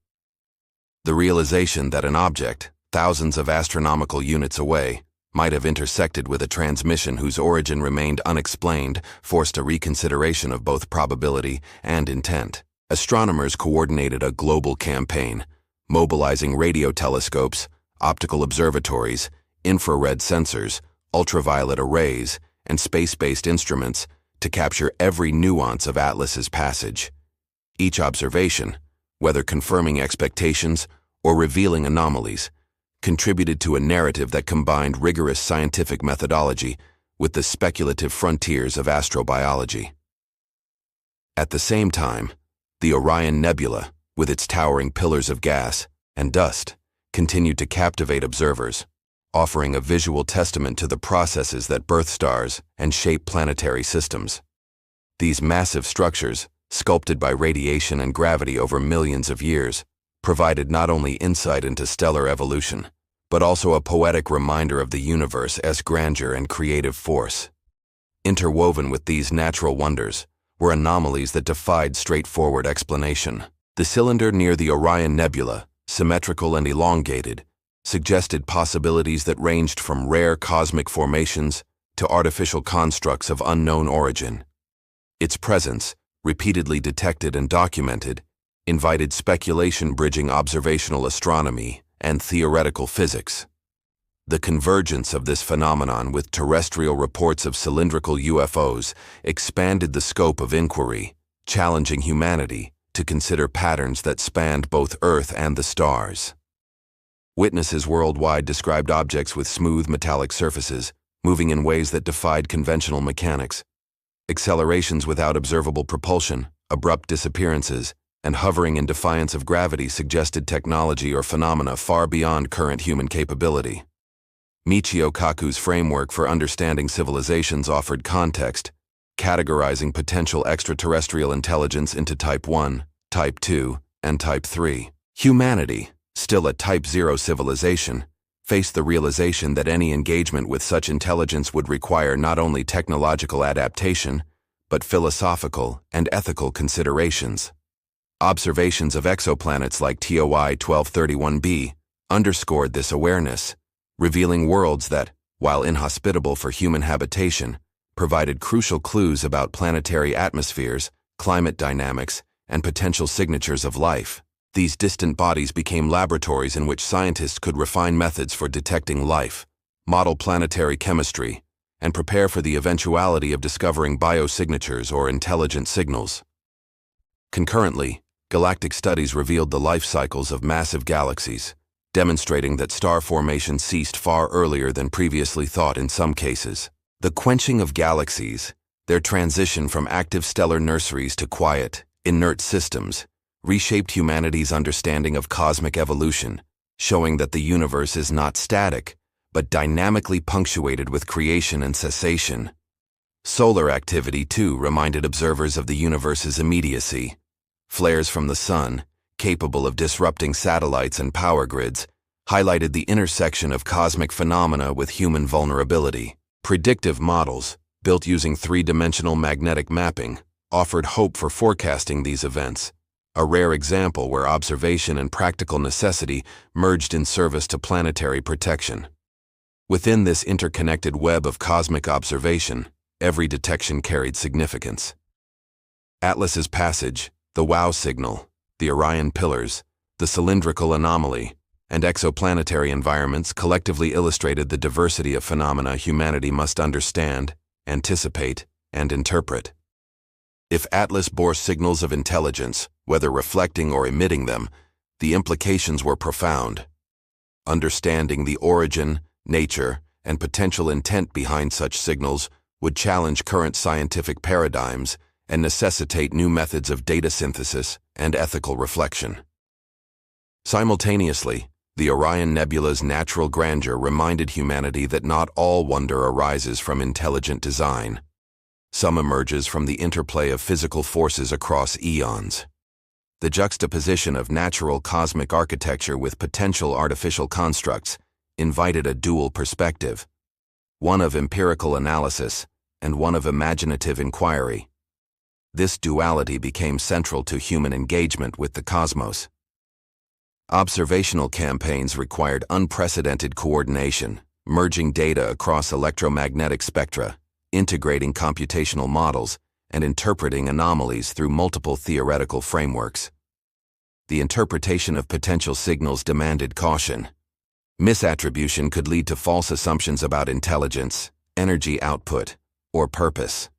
The realization that an object, thousands of astronomical units away, might have intersected with a transmission whose origin remained unexplained forced a reconsideration of both probability and intent. Astronomers coordinated a global campaign, mobilizing radio telescopes, optical observatories, infrared sensors, ultraviolet arrays, and space-based instruments to capture every nuance of Atlas's passage. Each observation, whether confirming expectations or revealing anomalies, contributed to a narrative that combined rigorous scientific methodology with the speculative frontiers of astrobiology. At the same time, the Orion Nebula, with its towering pillars of gas and dust, continued to captivate observers, offering a visual testament to the processes that birth stars and shape planetary systems. These massive structures, sculpted by radiation and gravity over millions of years, provided not only insight into stellar evolution, but also a poetic reminder of the universe's grandeur and creative force. Interwoven with these natural wonders were anomalies that defied straightforward explanation. The cylinder near the Orion Nebula, symmetrical and elongated, suggested possibilities that ranged from rare cosmic formations to artificial constructs of unknown origin. Its presence, repeatedly detected and documented, invited speculation bridging observational astronomy and theoretical physics. The convergence of this phenomenon with terrestrial reports of cylindrical UFOs expanded the scope of inquiry, challenging humanity to consider patterns that spanned both Earth and the stars. Witnesses worldwide described objects with smooth metallic surfaces, moving in ways that defied conventional mechanics. Accelerations without observable propulsion, abrupt disappearances, and hovering in defiance of gravity suggested technology or phenomena far beyond current human capability. Michio Kaku's framework for understanding civilizations offered context, categorizing potential extraterrestrial intelligence into Type 1, Type 2, and Type 3. Humanity, still a Type 0 civilization, faced the realization that any engagement with such intelligence would require not only technological adaptation, but philosophical and ethical considerations. Observations of exoplanets like TOI 1231b underscored this awareness, revealing worlds that, while inhospitable for human habitation, provided crucial clues about planetary atmospheres, climate dynamics, and potential signatures of life. These distant bodies became laboratories in which scientists could refine methods for detecting life, model planetary chemistry, and prepare for the eventuality of discovering biosignatures or intelligent signals. Concurrently, galactic studies revealed the life cycles of massive galaxies, demonstrating that star formation ceased far earlier than previously thought in some cases. The quenching of galaxies, their transition from active stellar nurseries to quiet, inert systems, reshaped humanity's understanding of cosmic evolution, showing that the universe is not static, but dynamically punctuated with creation and cessation. Solar activity, too, reminded observers of the universe's immediacy. Flares from the sun, capable of disrupting satellites and power grids, highlighted the intersection of cosmic phenomena with human vulnerability. Predictive models, built using three-dimensional magnetic mapping, offered hope for forecasting these events, a rare example where observation and practical necessity merged in service to planetary protection. Within this interconnected web of cosmic observation, every detection carried significance. Atlas's passage, the WOW signal, the Orion pillars, the cylindrical anomaly, and exoplanetary environments collectively illustrated the diversity of phenomena humanity must understand, anticipate, and interpret. If Atlas bore signals of intelligence, whether reflecting or emitting them, the implications were profound. Understanding the origin, nature, and potential intent behind such signals would challenge current scientific paradigms and necessitate new methods of data synthesis and ethical reflection. Simultaneously, the Orion Nebula's natural grandeur reminded humanity that not all wonder arises from intelligent design. Some emerges from the interplay of physical forces across eons. The juxtaposition of natural cosmic architecture with potential artificial constructs invited a dual perspective, one of empirical analysis and one of imaginative inquiry. This duality became central to human engagement with the cosmos. Observational campaigns required unprecedented coordination, merging data across electromagnetic spectra, integrating computational models, and interpreting anomalies through multiple theoretical frameworks. The interpretation of potential signals demanded caution. Misattribution could lead to false assumptions about intelligence, energy output, or purpose.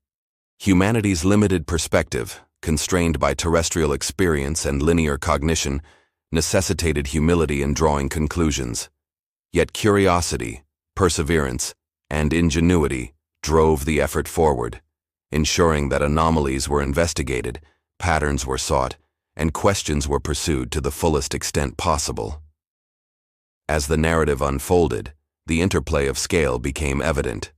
Humanity's limited perspective, constrained by terrestrial experience and linear cognition, necessitated humility in drawing conclusions. Yet curiosity, perseverance, and ingenuity drove the effort forward, ensuring that anomalies were investigated, patterns were sought, and questions were pursued to the fullest extent possible. As the narrative unfolded, the interplay of scale became evident.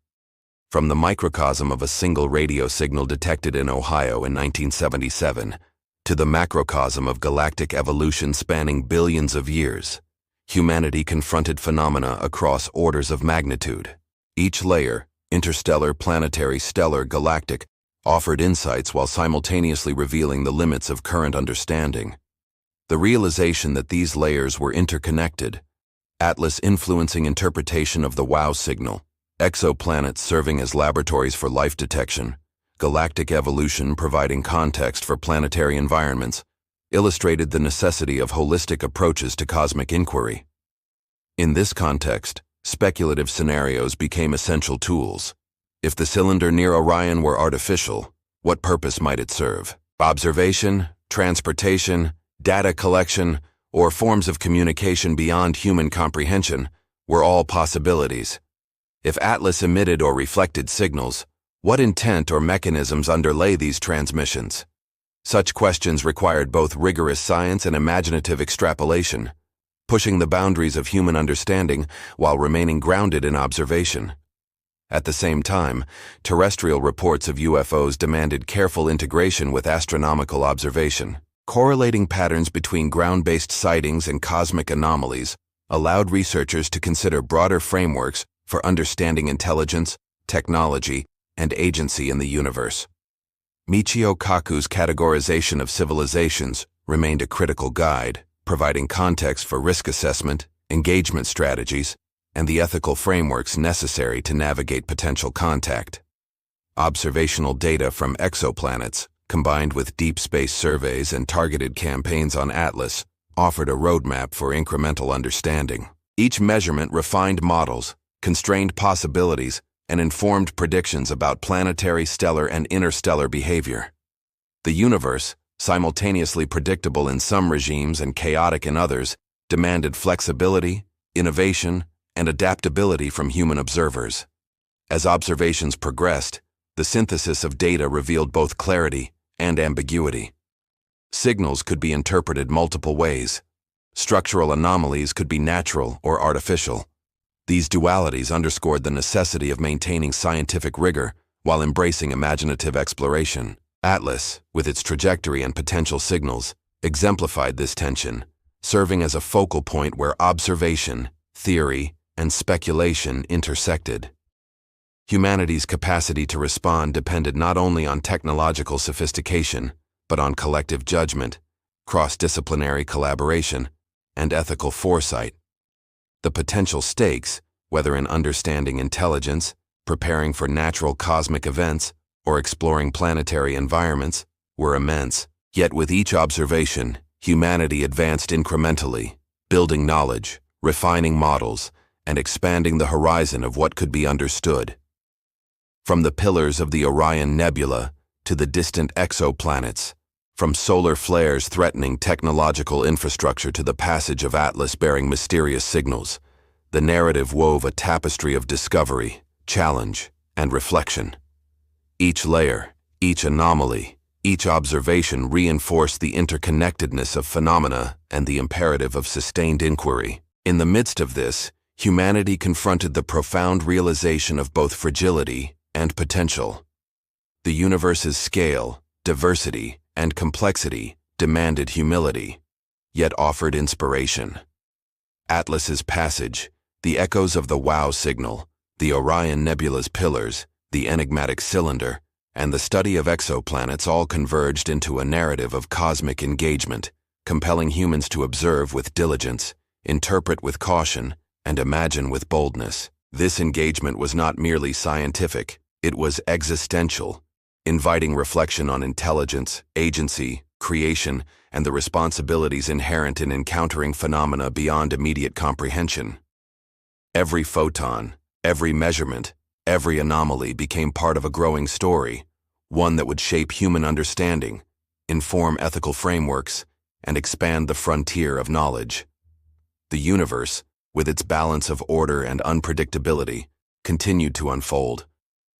From the microcosm of a single radio signal detected in Ohio in 1977 to the macrocosm of galactic evolution spanning billions of years, humanity confronted phenomena across orders of magnitude. Each layer, interstellar, planetary, stellar, galactic, offered insights while simultaneously revealing the limits of current understanding. The realization that these layers were interconnected, Atlas influencing interpretation of the WOW signal, exoplanets serving as laboratories for life detection, galactic evolution providing context for planetary environments, illustrated the necessity of holistic approaches to cosmic inquiry. In this context, speculative scenarios became essential tools. If the cylinder near Orion were artificial, what purpose might it serve? Observation, transportation, data collection, or forms of communication beyond human comprehension were all possibilities. If Atlas emitted or reflected signals, what intent or mechanisms underlay these transmissions? Such questions required both rigorous science and imaginative extrapolation, pushing the boundaries of human understanding while remaining grounded in observation. At the same time, terrestrial reports of UFOs demanded careful integration with astronomical observation. Correlating patterns between ground-based sightings and cosmic anomalies allowed researchers to consider broader frameworks for understanding intelligence, technology, and agency in the universe. Michio Kaku's categorization of civilizations remained a critical guide, providing context for risk assessment, engagement strategies, and the ethical frameworks necessary to navigate potential contact. Observational data from exoplanets, combined with deep space surveys and targeted campaigns on Atlas, offered a roadmap for incremental understanding. Each measurement refined models, constrained possibilities, and informed predictions about planetary, stellar, and interstellar behavior. The universe, simultaneously predictable in some regimes and chaotic in others, demanded flexibility, innovation, and adaptability from human observers. As observations progressed, the synthesis of data revealed both clarity and ambiguity. Signals could be interpreted multiple ways. Structural anomalies could be natural or artificial. These dualities underscored the necessity of maintaining scientific rigor while embracing imaginative exploration. Atlas, with its trajectory and potential signals, exemplified this tension, serving as a focal point where observation, theory, and speculation intersected. Humanity's capacity to respond depended not only on technological sophistication, but on collective judgment, cross-disciplinary collaboration, and ethical foresight. The potential stakes, whether in understanding intelligence, preparing for natural cosmic events, or exploring planetary environments, were immense. Yet with each observation, humanity advanced incrementally, building knowledge, refining models, and expanding the horizon of what could be understood. From the pillars of the Orion Nebula to the distant exoplanets, from solar flares threatening technological infrastructure to the passage of Atlas bearing mysterious signals, the narrative wove a tapestry of discovery, challenge, and reflection. Each layer, each anomaly, each observation reinforced the interconnectedness of phenomena and the imperative of sustained inquiry. In the midst of this, humanity confronted the profound realization of both fragility and potential. The universe's scale, diversity, and complexity demanded humility, yet offered inspiration. Atlas's passage, the echoes of the WOW signal, the Orion Nebula's pillars, the enigmatic cylinder, and the study of exoplanets all converged into a narrative of cosmic engagement, compelling humans to observe with diligence, interpret with caution, and imagine with boldness. This engagement was not merely scientific, it was existential, inviting reflection on intelligence, agency, creation, and the responsibilities inherent in encountering phenomena beyond immediate comprehension. Every photon, every measurement, every anomaly became part of a growing story, one that would shape human understanding, inform ethical frameworks, and expand the frontier of knowledge. The universe, with its balance of order and unpredictability, continued to unfold,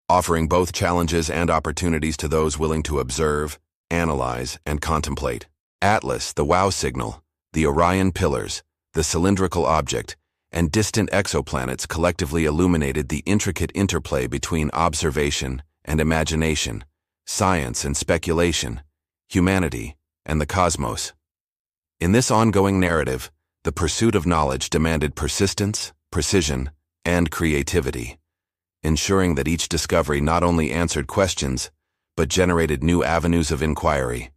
offering both challenges and opportunities to those willing to observe, analyze, and contemplate. Atlas, the WOW signal, the Orion pillars, the cylindrical object, and distant exoplanets collectively illuminated the intricate interplay between observation and imagination, science and speculation, humanity and the cosmos. In this ongoing narrative, the pursuit of knowledge demanded persistence, precision, and creativity, ensuring that each discovery not only answered questions, but generated new avenues of inquiry,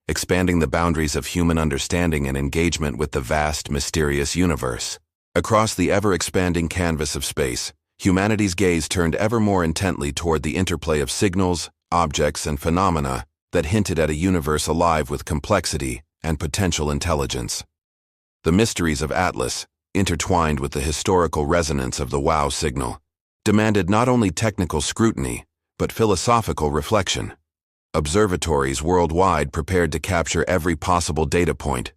expanding the boundaries of human understanding and engagement with the vast, mysterious universe. Across the ever-expanding canvas of space, humanity's gaze turned ever more intently toward the interplay of signals, objects, and phenomena that hinted at a universe alive with complexity and potential intelligence. The mysteries of Atlas, intertwined with the historical resonance of the WOW signal, demanded not only technical scrutiny, but philosophical reflection. Observatories worldwide prepared to capture every possible data point: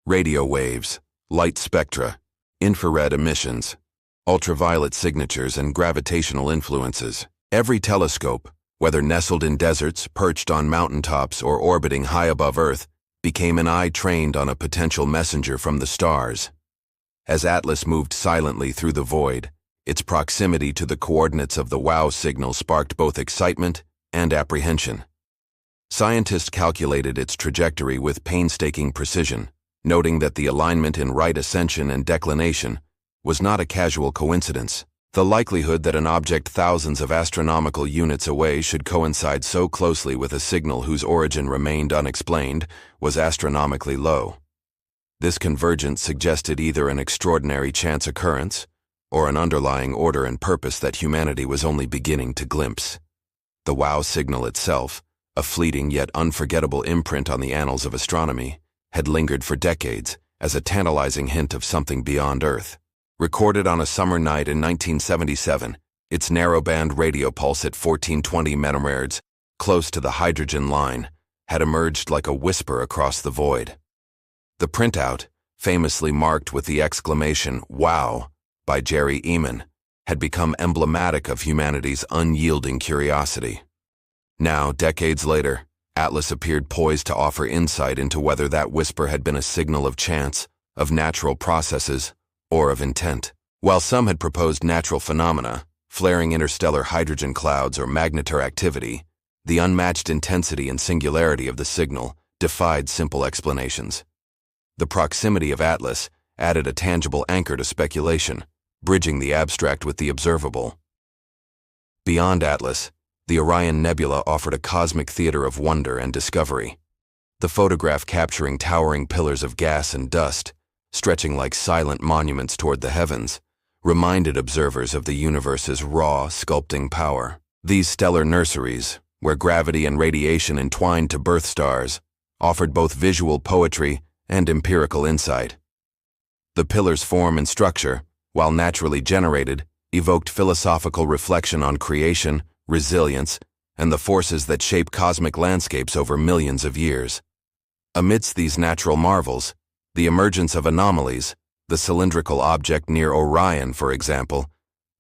radio waves, light spectra, infrared emissions, ultraviolet signatures, and gravitational influences. Every telescope, whether nestled in deserts, perched on mountaintops, or orbiting high above Earth, became an eye trained on a potential messenger from the stars. As Atlas moved silently through the void, its proximity to the coordinates of the WOW signal sparked both excitement and apprehension. Scientists calculated its trajectory with painstaking precision, noting that the alignment in right ascension and declination was not a casual coincidence. The likelihood that an object thousands of astronomical units away should coincide so closely with a signal whose origin remained unexplained was astronomically low. This convergence suggested either an extraordinary chance occurrence or an underlying order and purpose that humanity was only beginning to glimpse. The WOW signal itself, a fleeting yet unforgettable imprint on the annals of astronomy, had lingered for decades as a tantalizing hint of something beyond Earth. Recorded on a summer night in 1977, its narrowband radio pulse at 1420 megahertz, close to the hydrogen line, had emerged like a whisper across the void. The printout, famously marked with the exclamation "Wow" by Jerry Eman, had become emblematic of humanity's unyielding curiosity. Now, decades later, Atlas appeared poised to offer insight into whether that whisper had been a signal of chance, of natural processes, or of intent. While some had proposed natural phenomena, flaring interstellar hydrogen clouds or magnetar activity, the unmatched intensity and singularity of the signal defied simple explanations. The proximity of Atlas added a tangible anchor to speculation, bridging the abstract with the observable. Beyond Atlas, the Orion Nebula offered a cosmic theater of wonder and discovery. The photograph capturing towering pillars of gas and dust, stretching like silent monuments toward the heavens, reminded observers of the universe's raw, sculpting power. These stellar nurseries, where gravity and radiation entwined to birth stars, offered both visual poetry and empirical insight. The pillars' form and structure, while naturally generated, evoked philosophical reflection on creation, resilience, and the forces that shape cosmic landscapes over millions of years. Amidst these natural marvels, the emergence of anomalies, the cylindrical object near Orion, for example,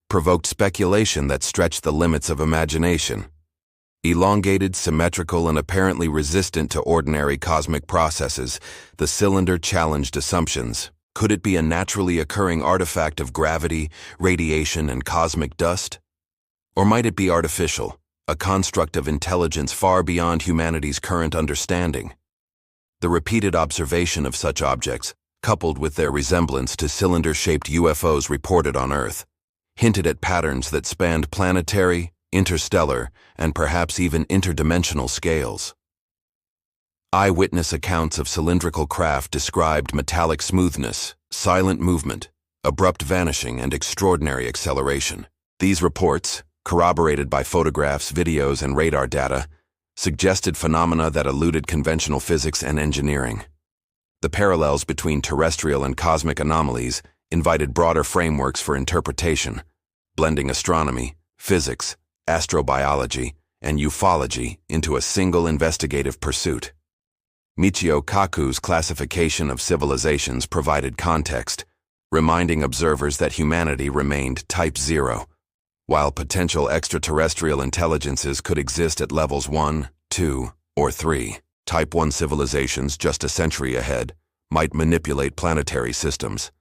provoked speculation that stretched the limits of imagination. Elongated, symmetrical, and apparently resistant to ordinary cosmic processes, the cylinder challenged assumptions. Could it be a naturally occurring artifact of gravity, radiation, and cosmic dust? Or might it be artificial, a construct of intelligence far beyond humanity's current understanding? The repeated observation of such objects, coupled with their resemblance to cylinder-shaped UFOs reported on Earth, hinted at patterns that spanned planetary, interstellar, and perhaps even interdimensional scales. Eyewitness accounts of cylindrical craft described metallic smoothness, silent movement, abrupt vanishing, and extraordinary acceleration. These reports, corroborated by photographs, videos, and radar data, suggested phenomena that eluded conventional physics and engineering. The parallels between terrestrial and cosmic anomalies invited broader frameworks for interpretation, blending astronomy, physics, astrobiology, and ufology into a single investigative pursuit. Michio Kaku's classification of civilizations provided context, reminding observers that humanity remained Type 0, while potential extraterrestrial intelligences could exist at levels 1, 2, or 3. Type 1 civilizations just a century ahead might manipulate planetary systems.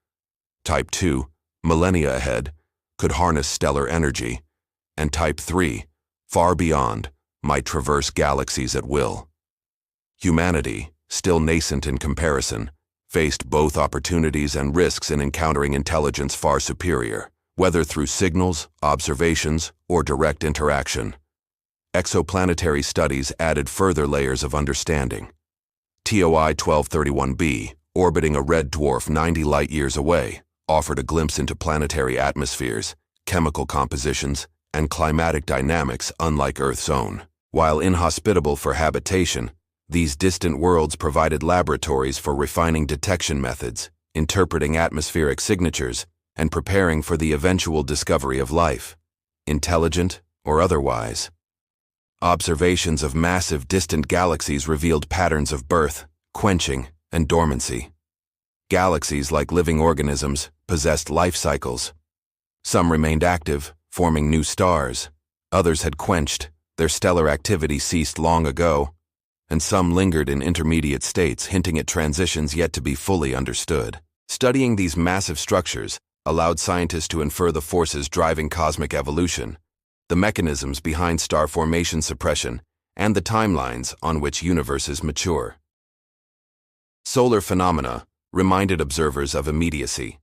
Type 2, millennia ahead, could harness stellar energy. And Type 3, far beyond, might traverse galaxies at will. Humanity, still nascent in comparison, faced both opportunities and risks in encountering intelligence far superior, whether through signals, observations, or direct interaction. Exoplanetary studies added further layers of understanding. TOI 1231b, orbiting a red dwarf 90 light-years away, offered a glimpse into planetary atmospheres, chemical compositions, and climatic dynamics unlike Earth's own. While inhospitable for habitation, these distant worlds provided laboratories for refining detection methods, interpreting atmospheric signatures, and preparing for the eventual discovery of life, intelligent or otherwise. Observations of massive distant galaxies revealed patterns of birth, quenching, and dormancy. Galaxies, like living organisms, possessed life cycles. Some remained active, forming new stars. Others had quenched, their stellar activity ceased long ago, and some lingered in intermediate states, hinting at transitions yet to be fully understood. Studying these massive structures allowed scientists to infer the forces driving cosmic evolution, the mechanisms behind star formation suppression, and the timelines on which universes mature. Solar phenomena reminded observers of immediacy.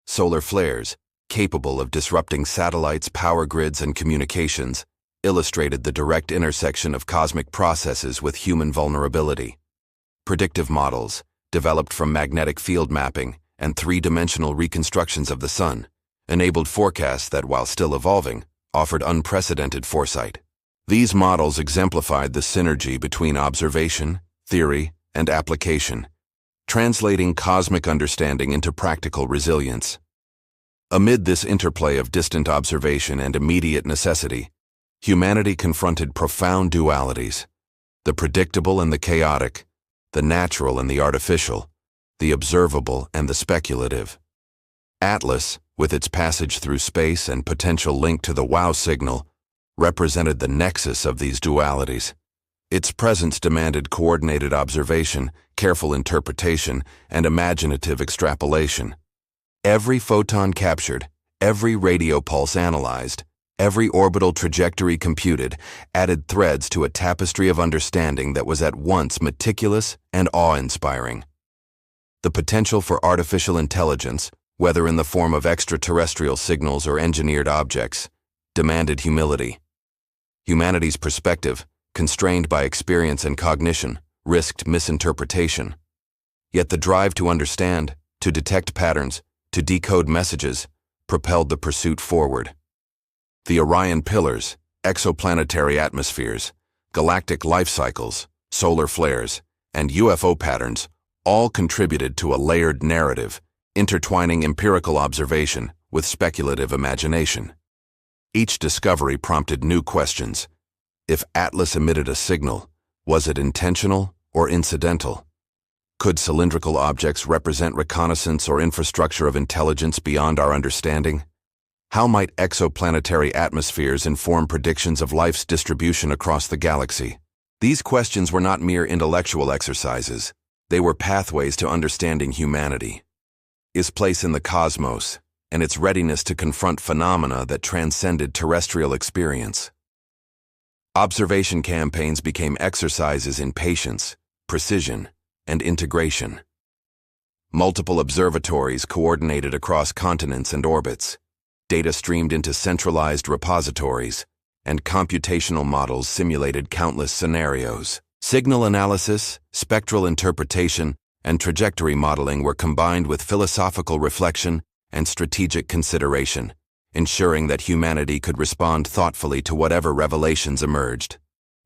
Solar flares, capable of disrupting satellites, power grids, and communications, illustrated the direct intersection of cosmic processes with human vulnerability. Predictive models, developed from magnetic field mapping and three-dimensional reconstructions of the Sun, enabled forecasts that, while still evolving, offered unprecedented foresight. These models exemplified the synergy between observation, theory, and application, translating cosmic understanding into practical resilience. Amid this interplay of distant observation and immediate necessity, humanity confronted profound dualities: the predictable and the chaotic, the natural and the artificial, the observable and the speculative. Atlas, with its passage through space and potential link to the WOW signal, represented the nexus of these dualities. Its presence demanded coordinated observation, careful interpretation, and imaginative extrapolation. Every photon captured, every radio pulse analyzed, every orbital trajectory computed, added threads to a tapestry of understanding that was at once meticulous and awe-inspiring. The potential for artificial intelligence, whether in the form of extraterrestrial signals or engineered objects, demanded humility. Humanity's perspective, constrained by experience and cognition, risked misinterpretation. Yet the drive to understand, to detect patterns, to decode messages, propelled the pursuit forward. The Orion pillars, exoplanetary atmospheres, galactic life cycles, solar flares, and UFO patterns all contributed to a layered narrative, intertwining empirical observation with speculative imagination. Each discovery prompted new questions. If Atlas emitted a signal, was it intentional or incidental? Could cylindrical objects represent reconnaissance or infrastructure of intelligence beyond our understanding? How might exoplanetary atmospheres inform predictions of life's distribution across the galaxy? These questions were not mere intellectual exercises. They were pathways to understanding humanity, its place in the cosmos, and its readiness to confront phenomena that transcended terrestrial experience. Observation campaigns became exercises in patience, precision, and integration. Multiple observatories coordinated across continents and orbits. Data streamed into centralized repositories, and computational models simulated countless scenarios. Signal analysis, spectral interpretation, and trajectory modeling were combined with philosophical reflection and strategic consideration, ensuring that humanity could respond thoughtfully to whatever revelations emerged.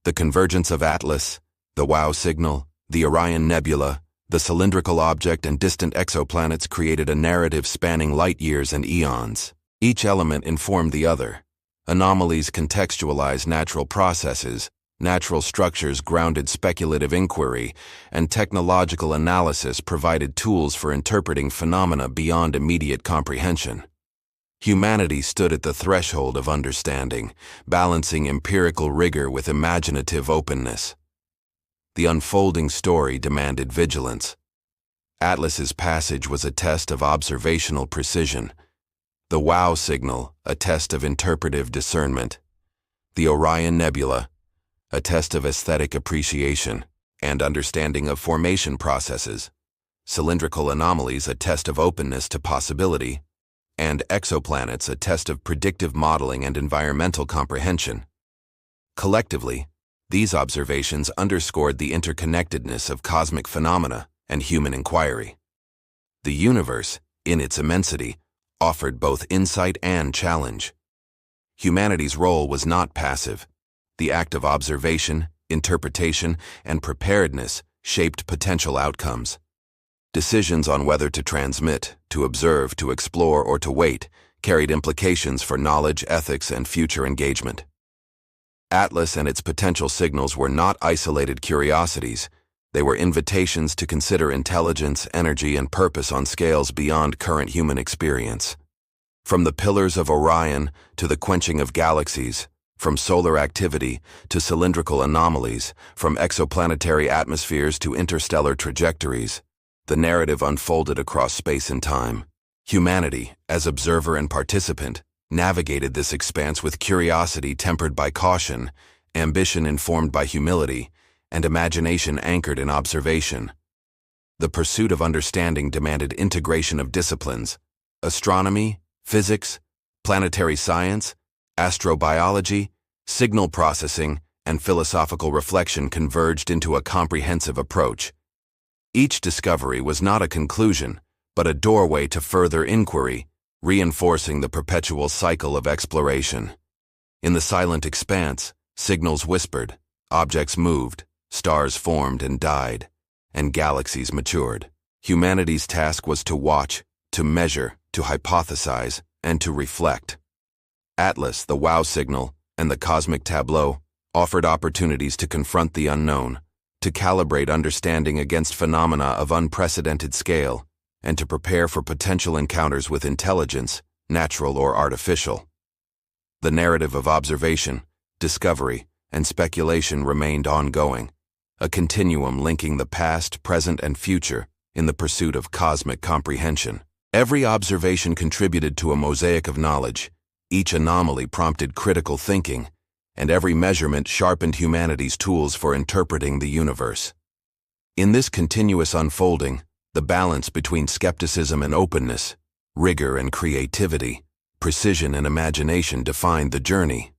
The convergence of Atlas, the WOW signal, the Orion Nebula, the cylindrical object, and distant exoplanets created a narrative spanning light years and eons. Each element informed the other. Anomalies contextualized natural processes, natural structures grounded speculative inquiry, and technological analysis provided tools for interpreting phenomena beyond immediate comprehension. Humanity stood at the threshold of understanding, balancing empirical rigor with imaginative openness. The unfolding story demanded vigilance. Atlas's passage was a test of observational precision, the WOW signal a test of interpretive discernment, the Orion Nebula a test of aesthetic appreciation and understanding of formation processes, cylindrical anomalies a test of openness to possibility, and exoplanets a test of predictive modeling and environmental comprehension. Collectively, these observations underscored the interconnectedness of cosmic phenomena and human inquiry. The universe, in its immensity, offered both insight and challenge. Humanity's role was not passive. The act of observation, interpretation, and preparedness shaped potential outcomes. Decisions on whether to transmit, to observe, to explore, or to wait carried implications for knowledge, ethics, and future engagement. Atlas and its potential signals were not isolated curiosities. They were invitations to consider intelligence, energy, and purpose on scales beyond current human experience. From the pillars of Orion to the quenching of galaxies, from solar activity to cylindrical anomalies, from exoplanetary atmospheres to interstellar trajectories, the narrative unfolded across space and time. Humanity, as observer and participant, navigated this expanse with curiosity tempered by caution, ambition informed by humility, and imagination anchored in observation. The pursuit of understanding demanded integration of disciplines: astronomy, physics, planetary science, astrobiology, signal processing, and philosophical reflection converged into a comprehensive approach. Each discovery was not a conclusion, but a doorway to further inquiry, reinforcing the perpetual cycle of exploration. In the silent expanse, signals whispered, objects moved, stars formed and died, and galaxies matured. Humanity's task was to watch, to measure, to hypothesize, and to reflect. Atlas, the wow signal, and the cosmic tableau offered opportunities to confront the unknown, to calibrate understanding against phenomena of unprecedented scale, and to prepare for potential encounters with intelligence, natural or artificial. The narrative of observation, discovery, and speculation remained ongoing, a continuum linking the past, present, and future in the pursuit of cosmic comprehension. Every observation contributed to a mosaic of knowledge, each anomaly prompted critical thinking, and every measurement sharpened humanity's tools for interpreting the universe. In this continuous unfolding, the balance between skepticism and openness, rigor and creativity, precision and imagination defined the journey.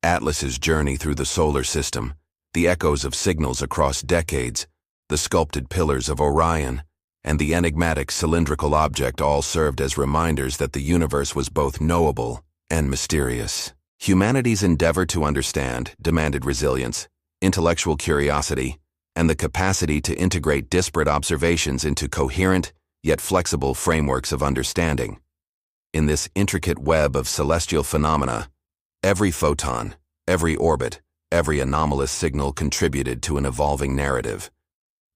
Atlas's journey through the solar system, the echoes of signals across decades, the sculpted pillars of Orion, and the enigmatic cylindrical object all served as reminders that the universe was both knowable and mysterious. Humanity's endeavor to understand demanded resilience, intellectual curiosity, and the capacity to integrate disparate observations into coherent, yet flexible frameworks of understanding. In this intricate web of celestial phenomena, every photon, every orbit, every anomalous signal contributed to an evolving narrative,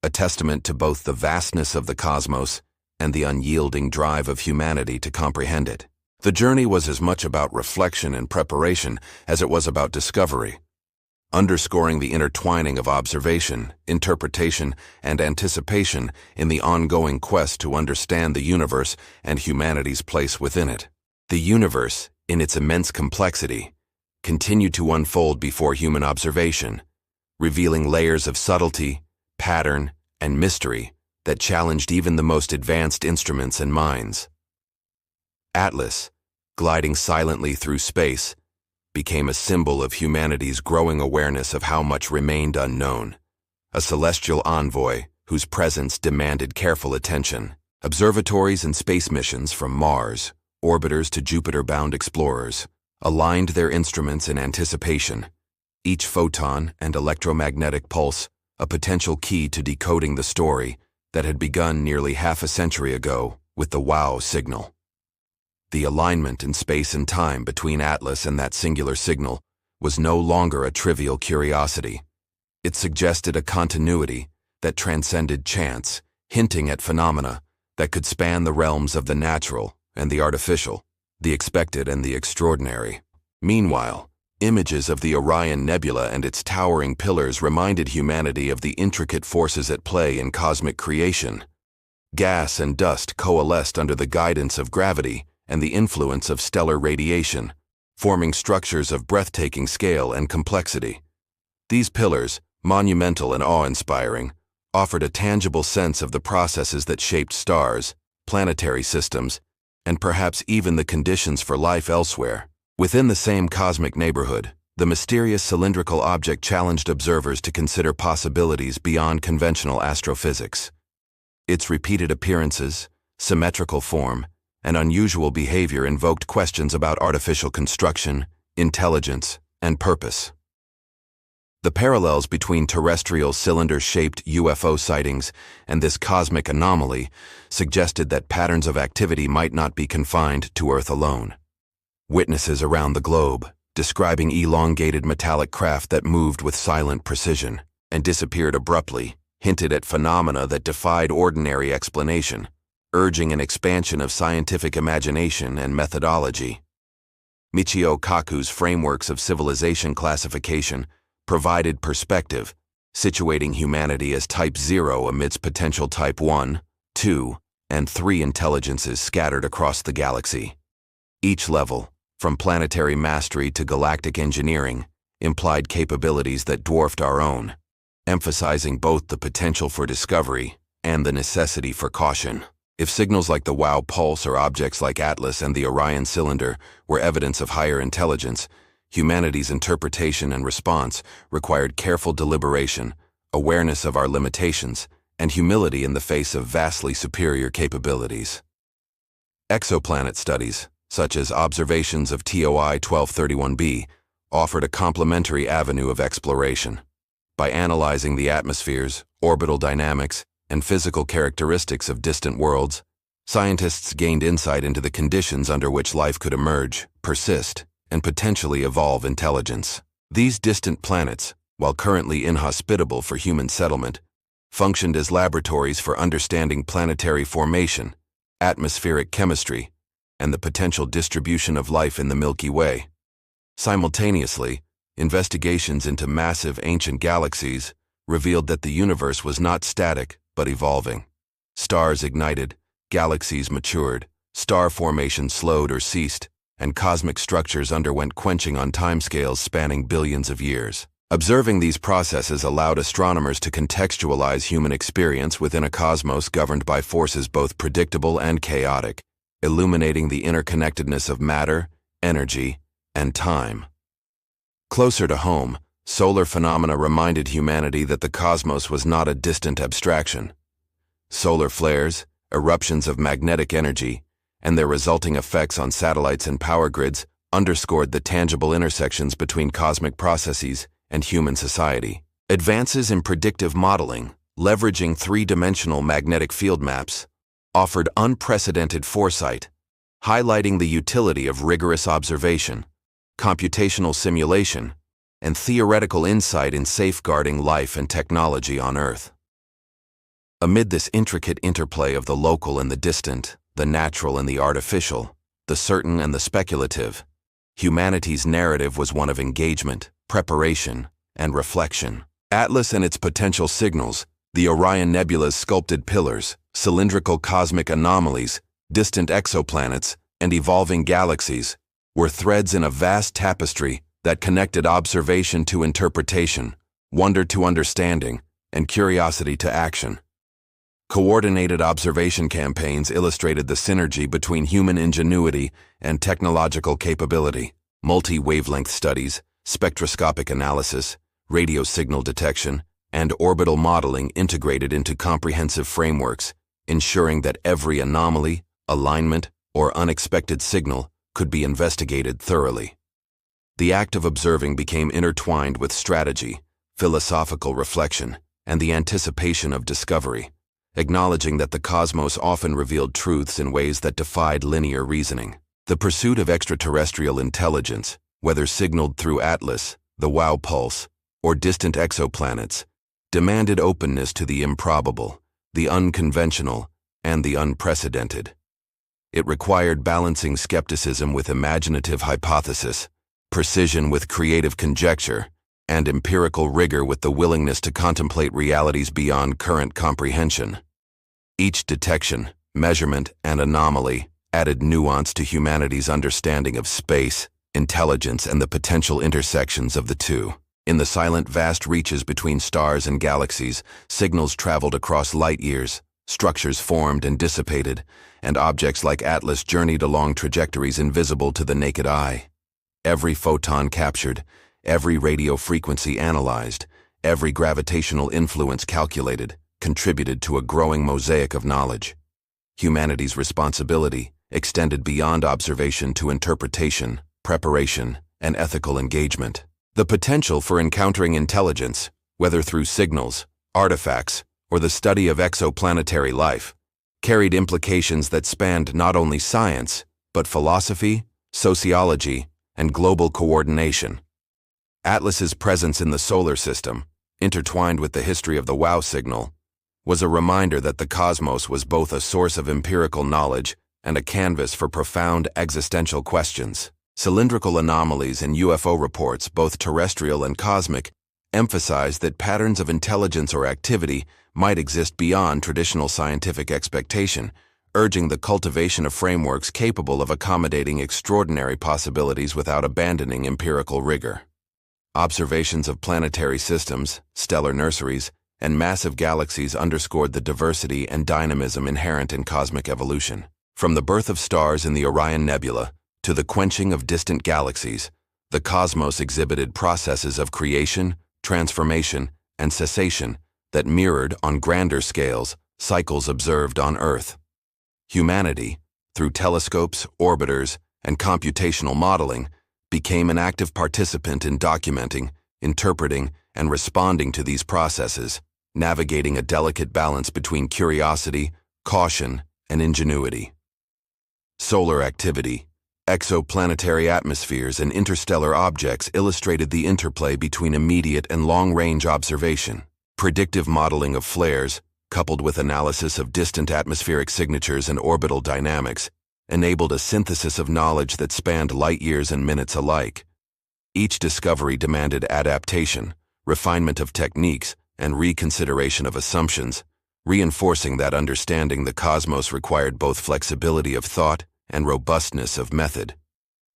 a testament to both the vastness of the cosmos and the unyielding drive of humanity to comprehend it. The journey was as much about reflection and preparation as it was about discovery, underscoring the intertwining of observation, interpretation, and anticipation in the ongoing quest to understand the universe and humanity's place within it. The universe, in its immense complexity, continued to unfold before human observation, revealing layers of subtlety, pattern, and mystery that challenged even the most advanced instruments and minds. Atlas, gliding silently through space, became a symbol of humanity's growing awareness of how much remained unknown, a celestial envoy whose presence demanded careful attention. Observatories and space missions from Mars, orbiters to Jupiter-bound explorers, aligned their instruments in anticipation, each photon and electromagnetic pulse a potential key to decoding the story that had begun nearly half a century ago with the wow signal. The alignment in space and time between Atlas and that singular signal was no longer a trivial curiosity. It suggested a continuity that transcended chance, hinting at phenomena that could span the realms of the natural and the artificial, the expected and the extraordinary. Meanwhile, images of the Orion Nebula and its towering pillars reminded humanity of the intricate forces at play in cosmic creation. Gas and dust coalesced under the guidance of gravity and the influence of stellar radiation, forming structures of breathtaking scale and complexity. These pillars, monumental and awe-inspiring, offered a tangible sense of the processes that shaped stars, planetary systems, and perhaps even the conditions for life elsewhere. Within the same cosmic neighborhood, the mysterious cylindrical object challenged observers to consider possibilities beyond conventional astrophysics. Its repeated appearances, symmetrical form, and unusual behavior invoked questions about artificial construction, intelligence, and purpose. The parallels between terrestrial cylinder-shaped UFO sightings and this cosmic anomaly suggested that patterns of activity might not be confined to Earth alone. Witnesses around the globe, describing elongated metallic craft that moved with silent precision and disappeared abruptly, hinted at phenomena that defied ordinary explanation, urging an expansion of scientific imagination and methodology. Michio Kaku's frameworks of civilization classification provided perspective, situating humanity as Type 0 amidst potential Type 1, 2, and 3 intelligences scattered across the galaxy. Each level, from planetary mastery to galactic engineering, implied capabilities that dwarfed our own, emphasizing both the potential for discovery and the necessity for caution. If signals like the WOW pulse or objects like Atlas and the Orion cylinder were evidence of higher intelligence, humanity's interpretation and response required careful deliberation, awareness of our limitations, and humility in the face of vastly superior capabilities. Exoplanet studies, such as observations of TOI 1231b, offered a complementary avenue of exploration. By analyzing the atmospheres, orbital dynamics, and physical characteristics of distant worlds, scientists gained insight into the conditions under which life could emerge, persist, and potentially evolve intelligence. These distant planets, while currently inhospitable for human settlement, functioned as laboratories for understanding planetary formation, atmospheric chemistry, and the potential distribution of life in the Milky Way. Simultaneously, investigations into massive ancient galaxies revealed that the universe was not static but evolving. Stars ignited, galaxies matured, star formation slowed or ceased, and cosmic structures underwent quenching on timescales spanning billions of years. Observing these processes allowed astronomers to contextualize human experience within a cosmos governed by forces both predictable and chaotic, illuminating the interconnectedness of matter, energy, and time. Closer to home, solar phenomena reminded humanity that the cosmos was not a distant abstraction. Solar flares, eruptions of magnetic energy, and their resulting effects on satellites and power grids underscored the tangible intersections between cosmic processes and human society. Advances in predictive modeling, leveraging three-dimensional magnetic field maps, offered unprecedented foresight, highlighting the utility of rigorous observation, computational simulation, and theoretical insight in safeguarding life and technology on Earth. Amid this intricate interplay of the local and the distant, the natural and the artificial, the certain and the speculative, humanity's narrative was one of engagement, preparation, and reflection. Atlas and its potential signals, the Orion Nebula's sculpted pillars, cylindrical cosmic anomalies, distant exoplanets, and evolving galaxies, were threads in a vast tapestry that connected observation to interpretation, wonder to understanding, and curiosity to action. Coordinated observation campaigns illustrated the synergy between human ingenuity and technological capability. Multi-wavelength studies, spectroscopic analysis, radio signal detection, and orbital modeling integrated into comprehensive frameworks, ensuring that every anomaly, alignment, or unexpected signal could be investigated thoroughly. The act of observing became intertwined with strategy, philosophical reflection, and the anticipation of discovery, acknowledging that the cosmos often revealed truths in ways that defied linear reasoning. The pursuit of extraterrestrial intelligence, whether signaled through Atlas, the WOW pulse, or distant exoplanets, demanded openness to the improbable, the unconventional, and the unprecedented. It required balancing skepticism with imaginative hypothesis, precision with creative conjecture, and empirical rigor with the willingness to contemplate realities beyond current comprehension. Each detection, measurement, and anomaly added nuance to humanity's understanding of space, intelligence, and the potential intersections of the two. In the silent vast reaches between stars and galaxies, signals traveled across light years, structures formed and dissipated, and objects like Atlas journeyed along trajectories invisible to the naked eye. Every photon captured, every radio frequency analyzed, every gravitational influence calculated, contributed to a growing mosaic of knowledge. Humanity's responsibility extended beyond observation to interpretation, preparation, and ethical engagement. The potential for encountering intelligence, whether through signals, artifacts, or the study of exoplanetary life, carried implications that spanned not only science, but philosophy, sociology, and global coordination. Atlas's presence in the solar system, intertwined with the history of the WOW signal, was a reminder that the cosmos was both a source of empirical knowledge and a canvas for profound existential questions. Cylindrical anomalies in UFO reports, both terrestrial and cosmic, emphasize that patterns of intelligence or activity might exist beyond traditional scientific expectation, urging the cultivation of frameworks capable of accommodating extraordinary possibilities without abandoning empirical rigor. Observations of planetary systems, stellar nurseries, and massive galaxies underscored the diversity and dynamism inherent in cosmic evolution. From the birth of stars in the Orion Nebula to the quenching of distant galaxies, the cosmos exhibited processes of creation, transformation, and cessation that mirrored on grander scales cycles observed on Earth. Humanity, through telescopes, orbiters, and computational modeling, became an active participant in documenting, interpreting, and responding to these processes, navigating a delicate balance between curiosity, caution, and ingenuity. Solar activity, exoplanetary atmospheres, and interstellar objects illustrated the interplay between immediate and long-range observation. Predictive modeling of flares, coupled with analysis of distant atmospheric signatures and orbital dynamics, enabled a synthesis of knowledge that spanned light years and minutes alike. Each discovery demanded adaptation, refinement of techniques, and reconsideration of assumptions, reinforcing that understanding the cosmos required both flexibility of thought and robustness of method.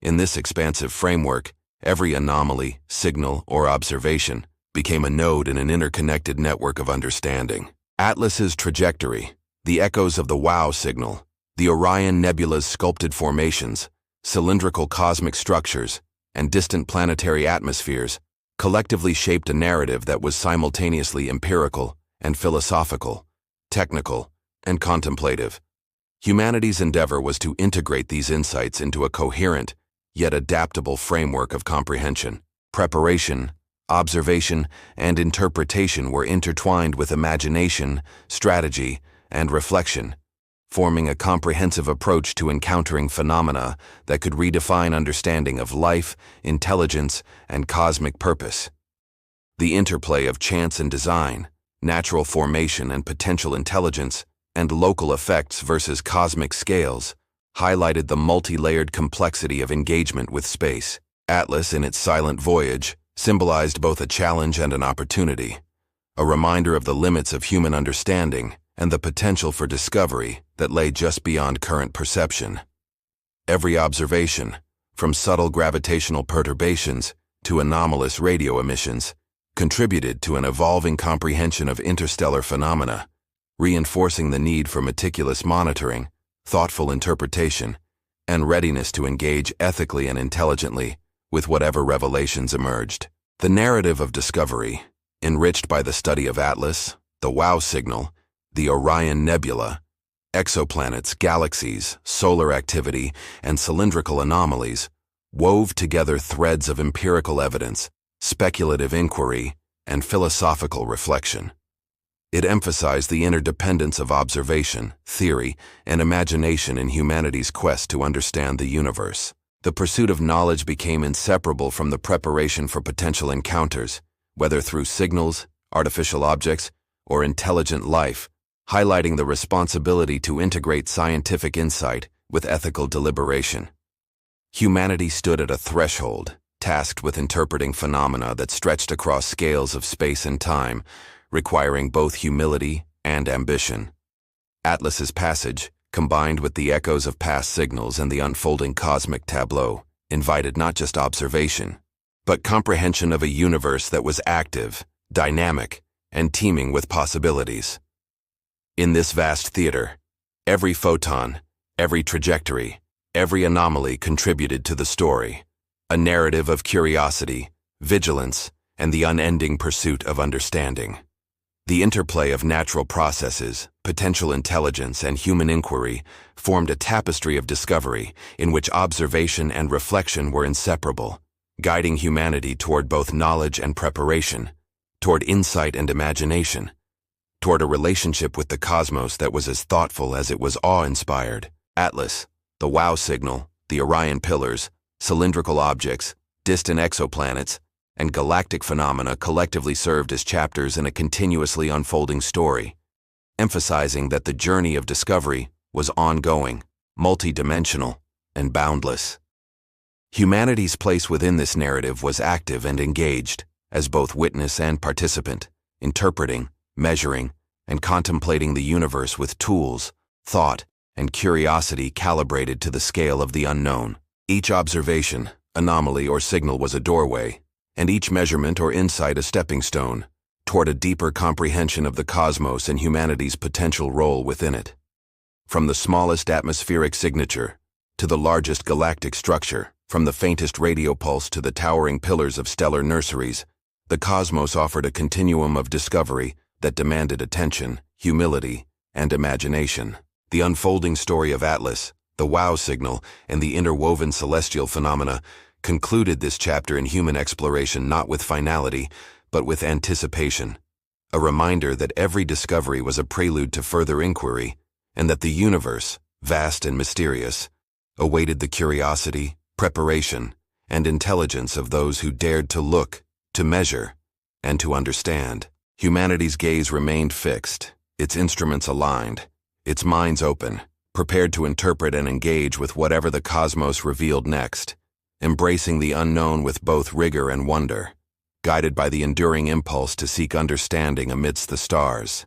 In this expansive framework, every anomaly, signal, or observation became a node in an interconnected network of understanding. Atlas's trajectory, the echoes of the WOW signal, the Orion Nebula's sculpted formations, cylindrical cosmic structures, and distant planetary atmospheres collectively shaped a narrative that was simultaneously empirical and philosophical, technical and contemplative. Humanity's endeavor was to integrate these insights into a coherent, yet adaptable framework of comprehension. Preparation, observation, and interpretation were intertwined with imagination, strategy, and reflection, forming a comprehensive approach to encountering phenomena that could redefine understanding of life, intelligence, and cosmic purpose. The interplay of chance and design, natural formation and potential intelligence, and local effects versus cosmic scales highlighted the multi-layered complexity of engagement with space. Atlas, in its silent voyage, symbolized both a challenge and an opportunity, a reminder of the limits of human understanding and the potential for discovery that lay just beyond current perception. Every observation, from subtle gravitational perturbations to anomalous radio emissions, contributed to an evolving comprehension of interstellar phenomena, reinforcing the need for meticulous monitoring, thoughtful interpretation, and readiness to engage ethically and intelligently with whatever revelations emerged. The narrative of discovery, enriched by the study of Atlas, the WOW signal, the Orion Nebula, exoplanets, galaxies, solar activity, and cylindrical anomalies, wove together threads of empirical evidence, speculative inquiry, and philosophical reflection. It emphasized the interdependence of observation, theory, and imagination in humanity's quest to understand the universe. The pursuit of knowledge became inseparable from the preparation for potential encounters, whether through signals, artificial objects, or intelligent life, highlighting the responsibility to integrate scientific insight with ethical deliberation. Humanity stood at a threshold, tasked with interpreting phenomena that stretched across scales of space and time, requiring both humility and ambition. Atlas's passage, combined with the echoes of past signals and the unfolding cosmic tableau, invited not just observation, but comprehension of a universe that was active, dynamic, and teeming with possibilities. In this vast theater, every photon, every trajectory, every anomaly contributed to the story, a narrative of curiosity, vigilance, and the unending pursuit of understanding. The interplay of natural processes, potential intelligence, and human inquiry formed a tapestry of discovery in which observation and reflection were inseparable, guiding humanity toward both knowledge and preparation, toward insight and imagination, toward a relationship with the cosmos that was as thoughtful as it was awe-inspired. Atlas, the WOW signal, the Orion pillars, cylindrical objects, distant exoplanets, and galactic phenomena collectively served as chapters in a continuously unfolding story, emphasizing that the journey of discovery was ongoing, multidimensional, and boundless. Humanity's place within this narrative was active and engaged, as both witness and participant, interpreting, measuring, and contemplating the universe with tools, thought, and curiosity calibrated to the scale of the unknown. Each observation, anomaly, or signal was a doorway, and each measurement or insight a stepping stone toward a deeper comprehension of the cosmos and humanity's potential role within it. From the smallest atmospheric signature to the largest galactic structure, from the faintest radio pulse to the towering pillars of stellar nurseries, the cosmos offered a continuum of discovery that demanded attention, humility, and imagination. The unfolding story of Atlas, the WOW signal, and the interwoven celestial phenomena concluded this chapter in human exploration not with finality, but with anticipation, a reminder that every discovery was a prelude to further inquiry, and that the universe, vast and mysterious, awaited the curiosity, preparation, and intelligence of those who dared to look, to measure, and to understand. Humanity's gaze remained fixed, its instruments aligned, its minds open, prepared to interpret and engage with whatever the cosmos revealed next, embracing the unknown with both rigor and wonder, guided by the enduring impulse to seek understanding amidst the stars.